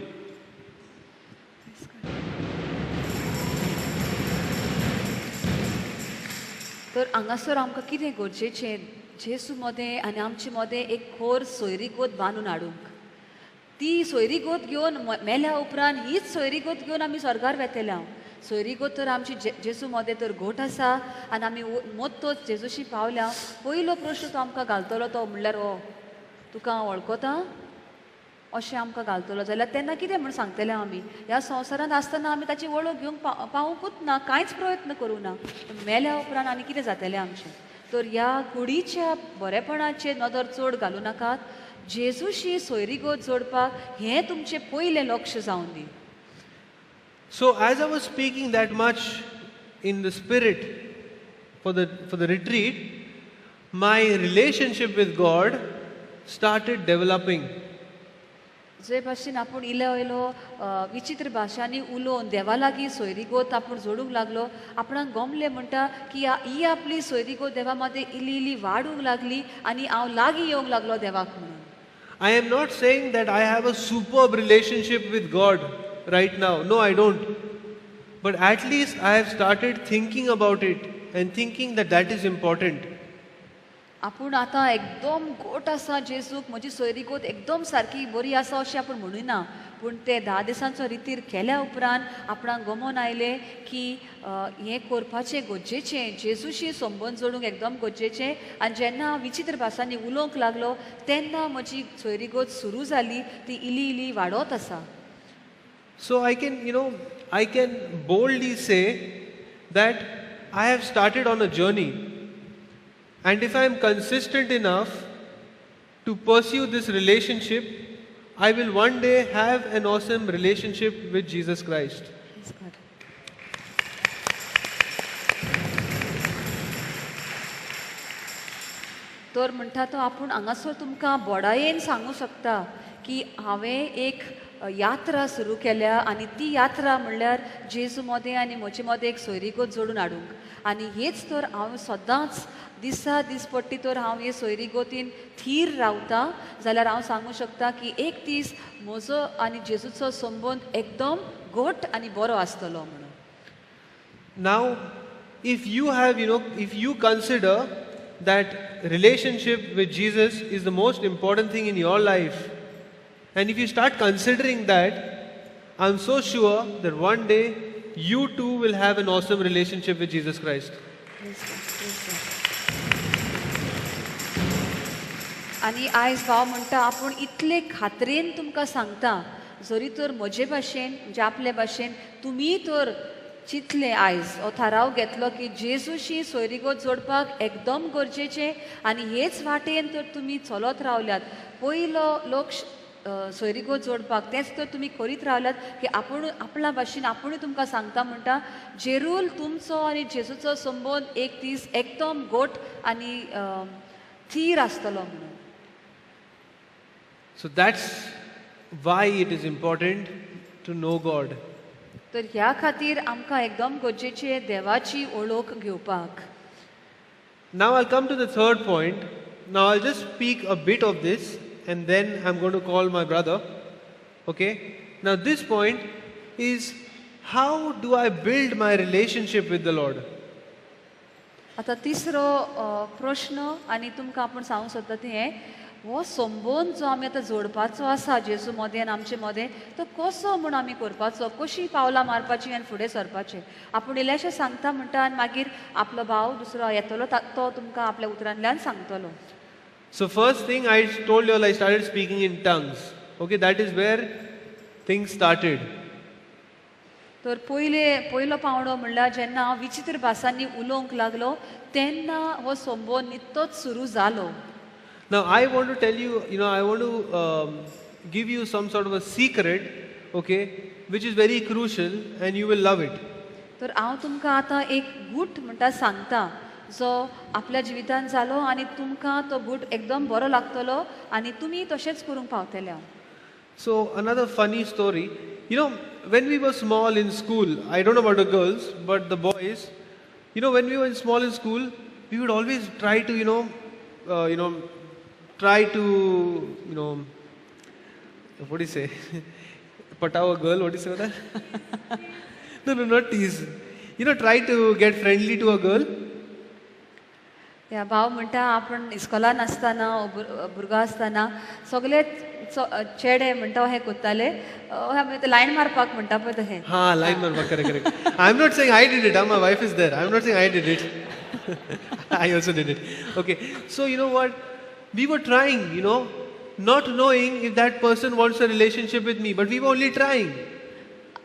Speaker 2: तर हांगासर आमकां कितें गरजेचें जेजू मदें आनी आमचे मदें एक खोर सोयरीगत बांदून हाडूंक. ती सोयरीगोत घेवन मेल्या उपरांत हीच सोयरीगोत घेवन आमी स्वर्गार वेतेले हांव. सोयरीगोत तर आमची जेजू मदें तर गोठ आसा आनी आमी मोत्तोच जेजूशी पावल्या. पयलो प्रश्न तो आमकां घालतलो तो म्हणल्यार हो तुका हांव वळखता अशें आमकां घालतलो जाल्यार तेन्ना कितें म्हूण सांगतलें आमी. ह्या संवसारांत आसतना आमी ताची वळख घेवंक पावूंकूच ना, कांयच प्रयत्न करूं ना. मेल्या उपरांत आनी कितें जातलें आमचें. तर ह्या कुडीच्या बरेपणाचेर नदर चड घालूं नाकात. जेजूशी सोयरीगोत जोडपाक हें तुमचें पयलें लक्ष जावन दी.
Speaker 1: So as I was speaking that much in the spirit for the retreat, my relationship with God started developing.
Speaker 2: जे भाशेन आपूण इलो इलो विचित्र भाशांनी उलोवन देवा लागीं सोयरीगोत आपूण जोडूंक लागलो. आपणाक गमलें म्हणटा की ही आपली सोयरीगोत देवा मदें इल्ली इल्ली वाडूंक लागली आनी हांव लागीं येवंक लागलो देवाक म्हणून.
Speaker 1: I am not saying that I have a superb relationship with God right now. No, I don't. But at least I have started thinking about it and thinking that that is important.
Speaker 2: आपूण आतां एकदम गोट आसा जेजूक म्हजी सोयरीगोत एकदम सारकी बरी आसा अशें आपूण म्हणिना. पूण ते 10 दिसांचो रितीर केल्या उपरांत आपणाक गमोन आयलें की हें करपाचें गरजेचें, जेजूशी संबंद जोडूंक एकदम गरजेचें. आनी जेन्ना हांव विचित्र भासांनी उलोवंक लागलो तेन्ना म्हजी सोयरीगोत सुरू जाली, ती इल्ली इल्ली वाडत आसा.
Speaker 1: So I can boldly say that I have started on a journey. And if I am consistent enough to pursue this relationship, I will one day have an awesome relationship with Jesus Christ.
Speaker 2: तर म्हणटा तो आपूण हांगासर तुमकां बोडायेन सांगूं शकता की हांवें एक यात्रा सुरू केल्या आनी ती यात्रा म्हणल्यार जेजू मदें आनी म्हजे मदें एक सोयरीगोत जोडून हाडूंक. आनी हेच तर हांव सदांच दिसा दिसपट्टी तर हांव हे सोयरीगोतीन थीर रावता जाल्यार हांव सांगूं शकता की एक दीस म्हजो आनी जेजूचो संबंद एकदम घट आनी बरो आसतलो म्हणून.
Speaker 1: Now, if you consider that relationship with Jesus is the most important thing in your life, and if you start considering that, I'm so sure that one day you too will have an awesome relationship with Jesus Christ.
Speaker 2: आनी आयज भाव म्हणटा आपूण इतले खात्रेन तुमकां सांगता, जरी तर म्हजे भाशेन म्हणजे आपले भाशेन तुमी तर चिंतलें आयज हो थाराव घेतलो की जेजूशी सोयरीगोत जोडपाक एकदम गरजेचें आनी हेच वाटेन तर तुमी चलत रावल्यात. पयलो लक्ष सोयरीगोत जोडपाक तेंच तर तुमी करीत रावल्यात की आपूण आपल्या भाशेन आपुणूय तुमकां सांगता म्हणटा जेरूल तुमचो आनी जेजूचो संबंद एक दीस एकदम गोट आनी थीर आसतलो म्हणून.
Speaker 1: So that's why it is important to know God.
Speaker 2: तर ह्या खातीर आमकां एकदम गरजेचें देवाची वळख घेवपाक.
Speaker 1: Now I'll come to the third point. Now I'll just speak a bit of this and then I'm going to call my brother. Okay? Now this point is, how do I build my relationship with the Lord?
Speaker 2: आतां तिसरो प्रश्न आनी तुमकां आपूण सांगूंक सोदता तें हें, हो संबंद जो आमी आतां जोडपाचो आसा जेजू मदें आनी आमचे मदें तो कसो म्हूण आमी करपाचो, कशीं पावलां मारपाचीं आनी फुडें सरपाचें. आपूण इल्लेशें सांगता म्हणटा आनी मागीर आपलो भाव दुसरो येतलो तो तुमकां आपल्या उतरांतल्यान सांगतलो.
Speaker 1: So first thing I told you all, I started speaking in tongues. Okay, that is where things started.
Speaker 2: तर पयलो पावणो म्हणल्यार जेन्ना हांव विचित्र भासांनी उलोवंक लागलो तेन्ना हो संबंद नित्तोच सुरू जालो.
Speaker 1: Now I want to tell you, I want to give you some sort of a secret, okay, which is very crucial and you will love it.
Speaker 2: तर हांव तुमकां आतां एक गूट म्हणटा सांगता जो आपल्या जिवितान जालो आनी तुमकां तो गूट एकदम बरो लागतलो आनी तुमी तशेंच करूंक पावतले.
Speaker 1: So another funny story, when we were small in school, I don't know about the girls, but the boys, when we were small in school, we would always try to, what do you say? Patao a girl, what do you say about that? No, not tease. Try to get friendly to a girl.
Speaker 2: या भाव म्हणटा आपण इस्कॉलान आसतना भुरगो आसतना सगळे चेडे म्हणटा हे कोत्ताले लायन मारपाक म्हणटा पळय तहें.
Speaker 1: Ha, line man, correct. I'm not saying I did it. My wife is there. I'm not saying I did it. I also did it. Okay. So you know what? We were trying, not knowing if that person wants a relationship with me, but we were only trying.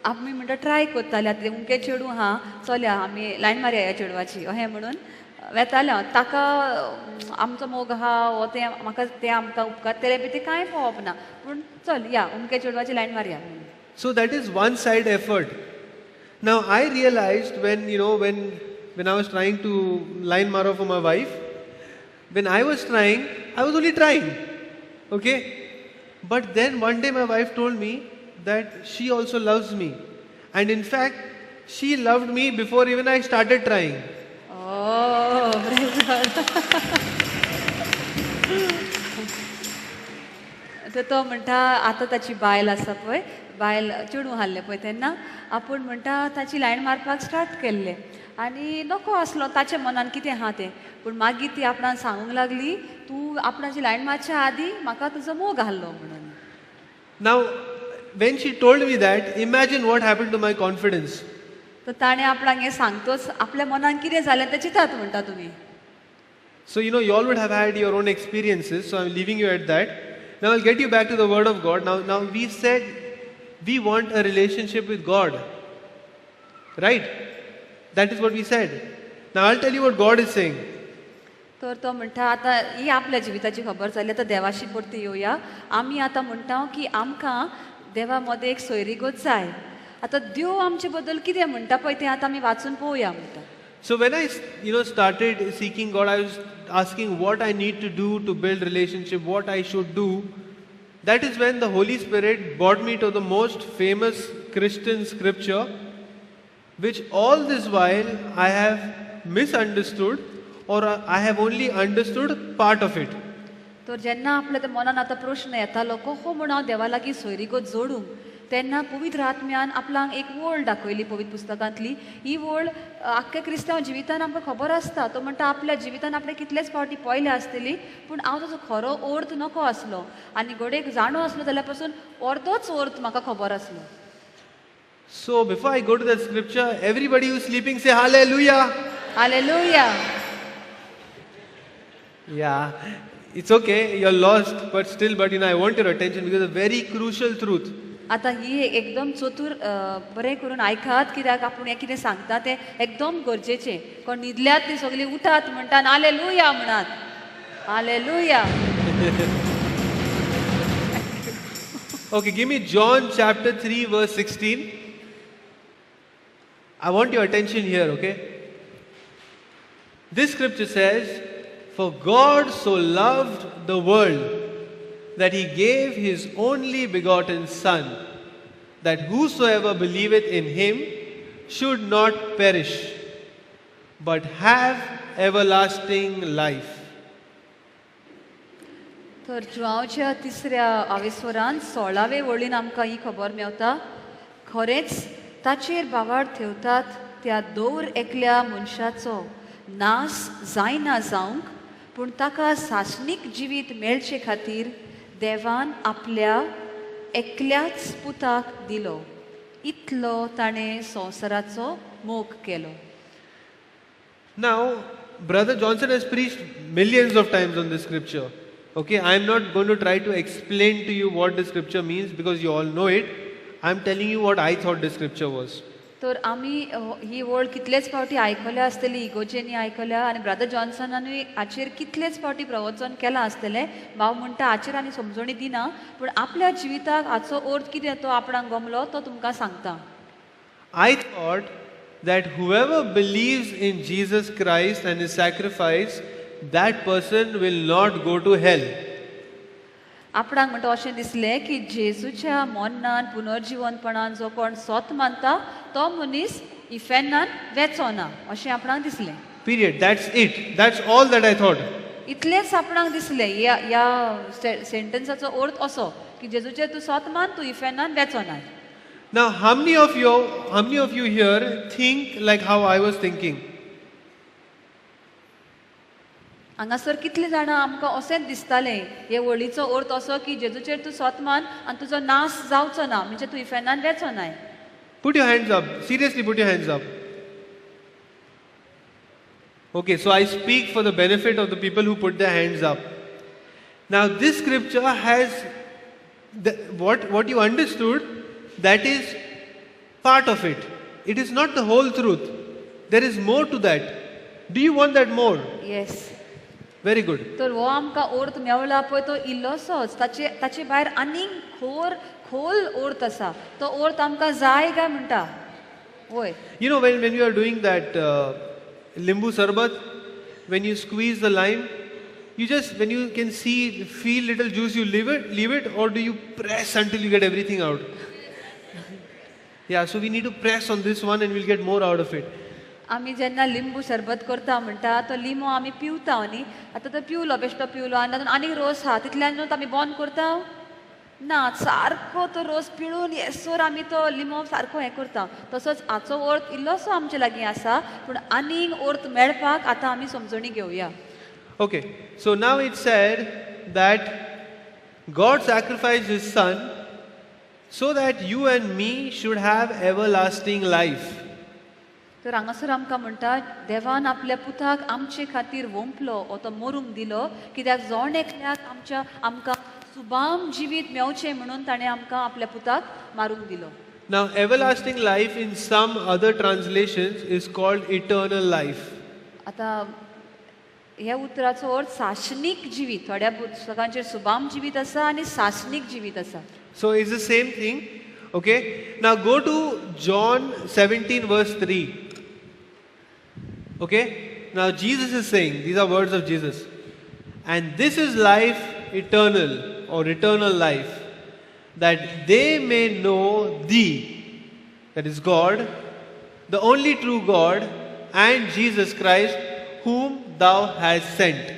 Speaker 2: आमी म्हणटा try कोत्ताले आतां उमके चेडूं हा चलया आमी lion मारया ह्या चेडवाची अहें म्हणून वेतालें हांव. ताका आमचो मोग आहा हो तें म्हाका तें आमकां उपकार तेले बी तें कांय पळोवप ना पूण चल या उमके चेडवाची लायन मारया.
Speaker 1: So that is one side effort. Now I realized when I was trying to line maro for my wife, when I was trying, I was only trying. Okay? But then one day my wife told me that she also loves me. And in fact, she loved me before even I started trying.
Speaker 2: Oh, praise God. तर तो म्हणटा आतां ताची बायल आसा पळय बायल चेडूं हाडलें पळय तेन्ना आपूण म्हणटा ताची लायन मारपाक स्टार्ट केल्लें आनी नको आसलो ताच्या मनान कितें आहा तें पूण मागीर ती आपणान सांगूंक लागली तूं आपणाची लायन मारच्या आदीं म्हाका तुजो मोग आहलो म्हणून.
Speaker 1: Now, when she told me that, imagine what happened to my confidence.
Speaker 2: तर ताणें आपणाक हें सांगतोच आपल्या मनान कितें जालें तें चिंतात म्हणटा तुमी.
Speaker 1: So, you all would have had your own experiences, so I'm leaving you at that. Now, I'll get you back to the Word of God. Now we said we want a relationship with God. Right? That is what we said. Now, I'll tell you what God is saying.
Speaker 2: तर तो म्हणटा आतां ही आपल्या जिविताची खबर जाली आतां देवाशी परती येवया. आमी आतां म्हणटा की आमकां देवा मदें एक सोयरीगत जाय. आतां देव आमचे बद्दल कितें म्हणटा पळय तें आतां आमी वाचून पळोवया म्हणटा.
Speaker 1: So when I started seeking God, I was asking what I need to do to build relationship, what I should do. That is when the Holy Spirit brought me to the most famous Christian scripture, which all this while I have misunderstood or I have only understood part of it.
Speaker 2: तर जेन्ना आपल्या त्या मनान आतां प्रश्न येतालो कहो म्हूण हांव देवा लागीं सोयरीगत जोडूंक तेन्ना पवित्र आत्म्यान आपणाक एक वळ दाखयली पवित्र पुस्तकांतली. ही वळ आख्ख्या क्रिस्तांव जिवितान आमकां खबर आसता. तो म्हणटा आपल्या जिवितान आपणे कितलेच फावटी पळयले आसतली पूण हांव ताचो खरो अर्थ नको आसलो आनी घोडेक जाणो आसलो जाल्यार पासून अर्दोच अर्थ म्हाका खबर आसलो.
Speaker 1: So before I go to that scripture, everybody who's sleeping say hallelujah.
Speaker 2: Hallelujah.
Speaker 1: Yeah, it's okay, you're lost, but still, I want your attention because it's a very crucial truth.
Speaker 2: आतां ही एकदम चतूर बरें करून आयकात कित्याक आपूण हें कितें सांगता तें एकदम गरजेचें. कोण न्हिदल्यात ती सगळीं उठात म्हणटा हालेलुया म्हणात. Hallelujah.
Speaker 1: Okay, give me John chapter 3 verse 16. I want your attention here, okay? This scripture says, "For God so loved the world that he gave his only begotten Son, that whosoever believeth in him should not perish, but have everlasting life."
Speaker 2: तर जुआंवच्या तिसऱ्या आवेस्वरान 16वे वळीन आमकां ही खबर मेवता खरेंच ताचेर बावाड ठेवतात त्या दोर एकल्या मनशाचो नाश जायना जावंक पूण ताका सासणीक जिवीत मेळचे खातीर देवान आपल्या एकल्याच पुताक दिलो. इतलो ताणें संवसाराचो मोग केलो.
Speaker 1: Now, Brother Johnson has preached millions of times on this scripture. Okay, I am not going to try to explain to you what the scripture means because you all know it. I am telling you what I thought the scripture was.
Speaker 2: तर आमी ही वळ कितलेच फावटी आयकल्या आसतली इगोजेनी आयकल्या आनी brother जॉन्सनानूय हाचेर कितलेच फावटी प्रवचन केलां आसतलें. भाव म्हणटा हाचेर आनी समजणी दिना पूण आपल्या जिविताक हाचो अर्थ कितें तो आपणाक गमलो तो तुमकां सांगता.
Speaker 1: I thought that whoever believes in Jesus Christ and his sacrifice, that person will not go to hell.
Speaker 2: आपणाक म्हणटा अशें दिसलें की जेजूच्या मरणान पुनर्जीवनपणान जो कोण सोत मानता तो मनीस इफेनान वेचोना अशें आपणाक दिसलें.
Speaker 1: Period. That's it. That's all that I thought.
Speaker 2: इतलेंच आपणाक दिसलें ह्या सेंटेन्साचो अर्थ असो की जेजूचेर तूं सोत मान तूं इफेनान वेचोना.
Speaker 1: Now, how many of you here think like how I was thinking?
Speaker 2: हांगासर कितले जाणां आमकां अशेंच दिसतालें हे वळीचो अर्थ असो की जेजूचेर तूं स्वत मान आनी तुजो नाश जावचो ना म्हणजे तूं इफेनान वेचो नाय.
Speaker 1: Put your hands up. Seriously, put your hands up. Okay, so I speak for the benefit of the people who put their hands up. Now, this scripture has what you understood, that is part of it. It is not the whole truth. There is more to that. Do you want that more?
Speaker 2: Yes.
Speaker 1: Very good.
Speaker 2: तर हो आमकां अर्थ मेवला पळय तो इल्लोसोच ताचे भायर आनीक खोल अर्थ आसा. तो अर्थ आमकां जाय काय म्हणटा. वय.
Speaker 1: You know, when you are doing that limbu sarbat, when you squeeze the lime, you just, when you can feel little juice, you leave it, or do you press until you get everything out? Yeah, so we need to press on this one and we'll get more out of it.
Speaker 2: आमी जेन्ना लिंबू सरबत करता म्हणटा तो लिंबू आमी पिवता न्ही. आतां तो पिवलो बेश्टो पिवलो आनी तातूंत आनीक रोस आहा तितल्यान आमी बंद करता ना. सारको तो रोस पिळून येसोर आमी तो लिंबू सारको हें करता. तसोच हाचो अर्थ इल्लोसो आमचे लागीं आसा पूण आनीक अर्थ मेळपाक आतां आमी समजणी घेवया.
Speaker 1: Okay, so now it's said that God sacrificed His Son so that you and me should have everlasting life.
Speaker 2: तर हांगासर आमकां म्हणटा देवान आपल्या पुताक आमचे खातीर वंपलो ओ तो मरूंक दिलो कित्याक जोण एकल्याक आमकां सुबाम जिवीत मेवचें म्हणून ताणें आमकां आपल्या पुताक मारूंक दिलो.
Speaker 1: Now, everlasting life in some other translations is called eternal life.
Speaker 2: आतां ह्या उतराचो अर्थ साशनीक जिवीत. थोड्या पुस्तकांचेर सुबाम जिवीत आसा आनी साशनीक जिवीत आसा.
Speaker 1: So it's the same thing. Okay. Now go to John 17 verse 3. Okay. Now Jesus is saying, these are words of Jesus. And this is life eternal or eternal life, that they may know thee, that is God, the only true God, and Jesus Christ, whom thou hast sent.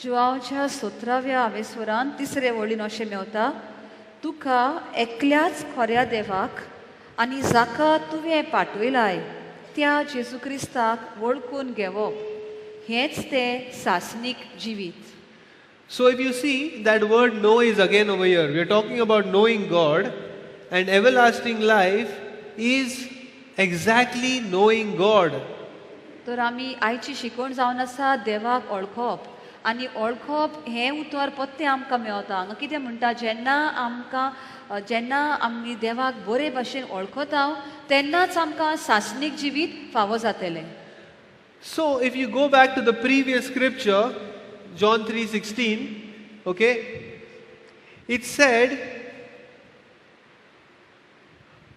Speaker 2: जुआंवच्या 17व्या आवेस्वरान 3रे वळीन अशें मेवता तुका एकल्याच खऱ्या देवाक आनी जाका तुवें पाठयलाय त्या जेजू क्रिस्ताक वळखून घेवप हेच तें सासनीक जिवीत.
Speaker 1: So if you see, that word know is again over here. We are talking about knowing God, and everlasting life is exactly knowing God.
Speaker 2: तर आमी आयची शिकवण जावन आसा देवाक वळखप आनी वळखप हें उतर पत्तें आमकां मेवता. हांगा कितें म्हणटा जेन्ना आमी देवाक बरे भाशेन वळखता तेन्नाच आमकां सासनीक जिवीत फावो जातलें.
Speaker 1: So if you go back to the previous scripture, John 3:16, okay, it said,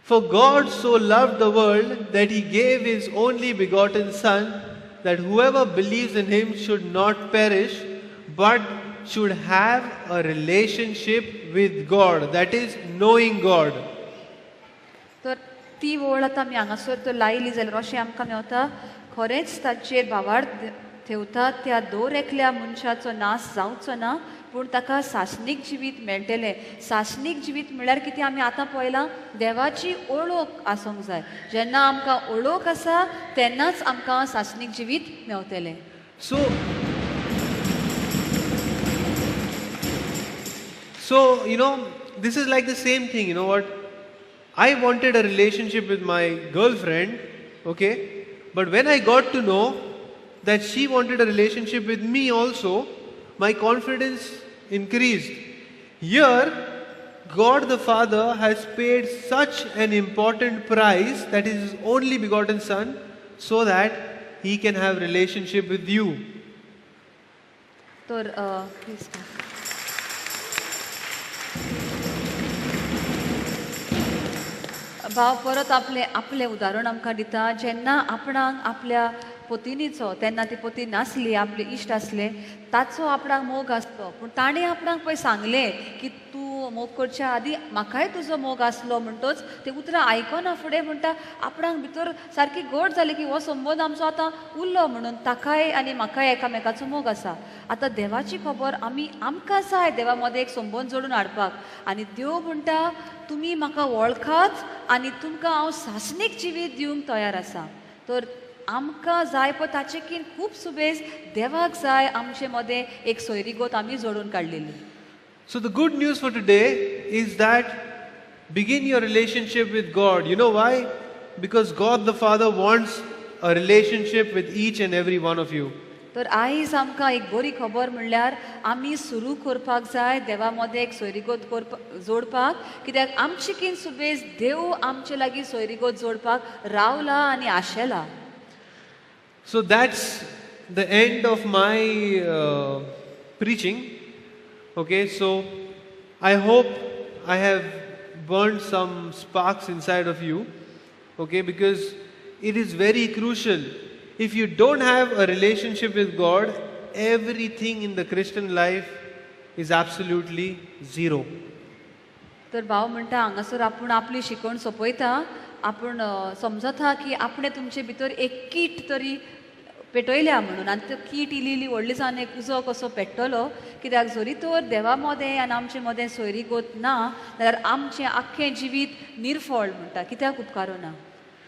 Speaker 1: for God so loved the world that He gave His only begotten Son, that whoever believes in Him should not perish, but should have a relationship with God, that is knowing God.
Speaker 2: तर ती वळ आतां आमी हांगासर तर लायली जाल्यार अशें आमकां मेवता खरेंच ताचेर भावार्थ ठेवतात त्या दोर एकल्या मनशाचो नाश जावचो ना पूण ताका सासनीक जिवीत मेळटलें. सासनीक जिवीत म्हळ्यार कितें आमी आतां पळयलां देवाची ओळख आसूंक जाय. जेन्ना आमकां ओळख आसा तेन्नाच आमकां सासनीक जिवीत मेवतलें.
Speaker 1: So, you know, this is like the same thing, you know what? I wanted a relationship with my girlfriend, okay? But when I got to know that she wanted a relationship with me also, my confidence increased. Here, God the Father has paid such an important price, that is His only begotten Son, so that He can have relationship with you.
Speaker 2: तर please भाव परत आपले उदाहरण आमकां दिता. जेन्ना आपणाक आपल्या पत्नीचो तेन्ना ती पत्नी नासली आपले इश्ट आसले ताचो आपणाक मोग आसलो पूण ताणें आपणाक पळय सांगलें की तूं मोग करच्या आदी म्हाकाय तुजो मोग आसलो म्हणटच ते उतरां आयकना फुडें म्हणटा आपणाक भितर सारकी घट जाली की हो संबंद आमचो आतां उरलो म्हणून ताकाय आनी म्हाकाय एकामेकाचो मोग आसा. आतां देवाची खबर आमकां जाय देवा मदें एक संबंद जोडून हाडपाक आनी देव म्हणटा तुमी म्हाका वळखात आनी तुमकां हांव सासनीक जिवीत दिवंक तयार आसा. तर आमकां जाय पळय ताचेकीन खूब सुबेज देवाक जाय आमचे मदें एक सोयरीगत आमी जोडून काडलेली.
Speaker 1: So the good news for today is that begin your relationship with God. You know why? Because God the Father wants a relationship with each and every one of you.
Speaker 2: तर आयज आमकां एक बरी खबर म्हणल्यार आमी सुरू करपाक जाय देवा मदें एक सोयरीगत जोडपाक, कित्याक आमचे कीन सुबेज देव आमचे लागीं सोयरीगत जोडपाक रावला आनी आशेला.
Speaker 1: So that's the end of my preaching. Okay, so I hope I have burned some sparks inside of you. Okay, because it is very crucial. If you don't have a relationship with God, everything in the Christian life is absolutely zero.
Speaker 2: तर भाव म्हणटा हांगासर आपूण आपली शिकवण सोंपयता. आपूण समजता की आपणे तुमचे भितर एक कीट तरी पेटयल्या म्हणून, आनी तो कीट इल्ली व्हडली जावन एक उजो कसो पेट्टलो, कित्याक जरी तर देवा मदें आनी आमचे मदें सोयरीगत ना जाल्यार आमचें आख्खें जिवीत निर्फळ म्हणटा, कित्याक उपकारो ना.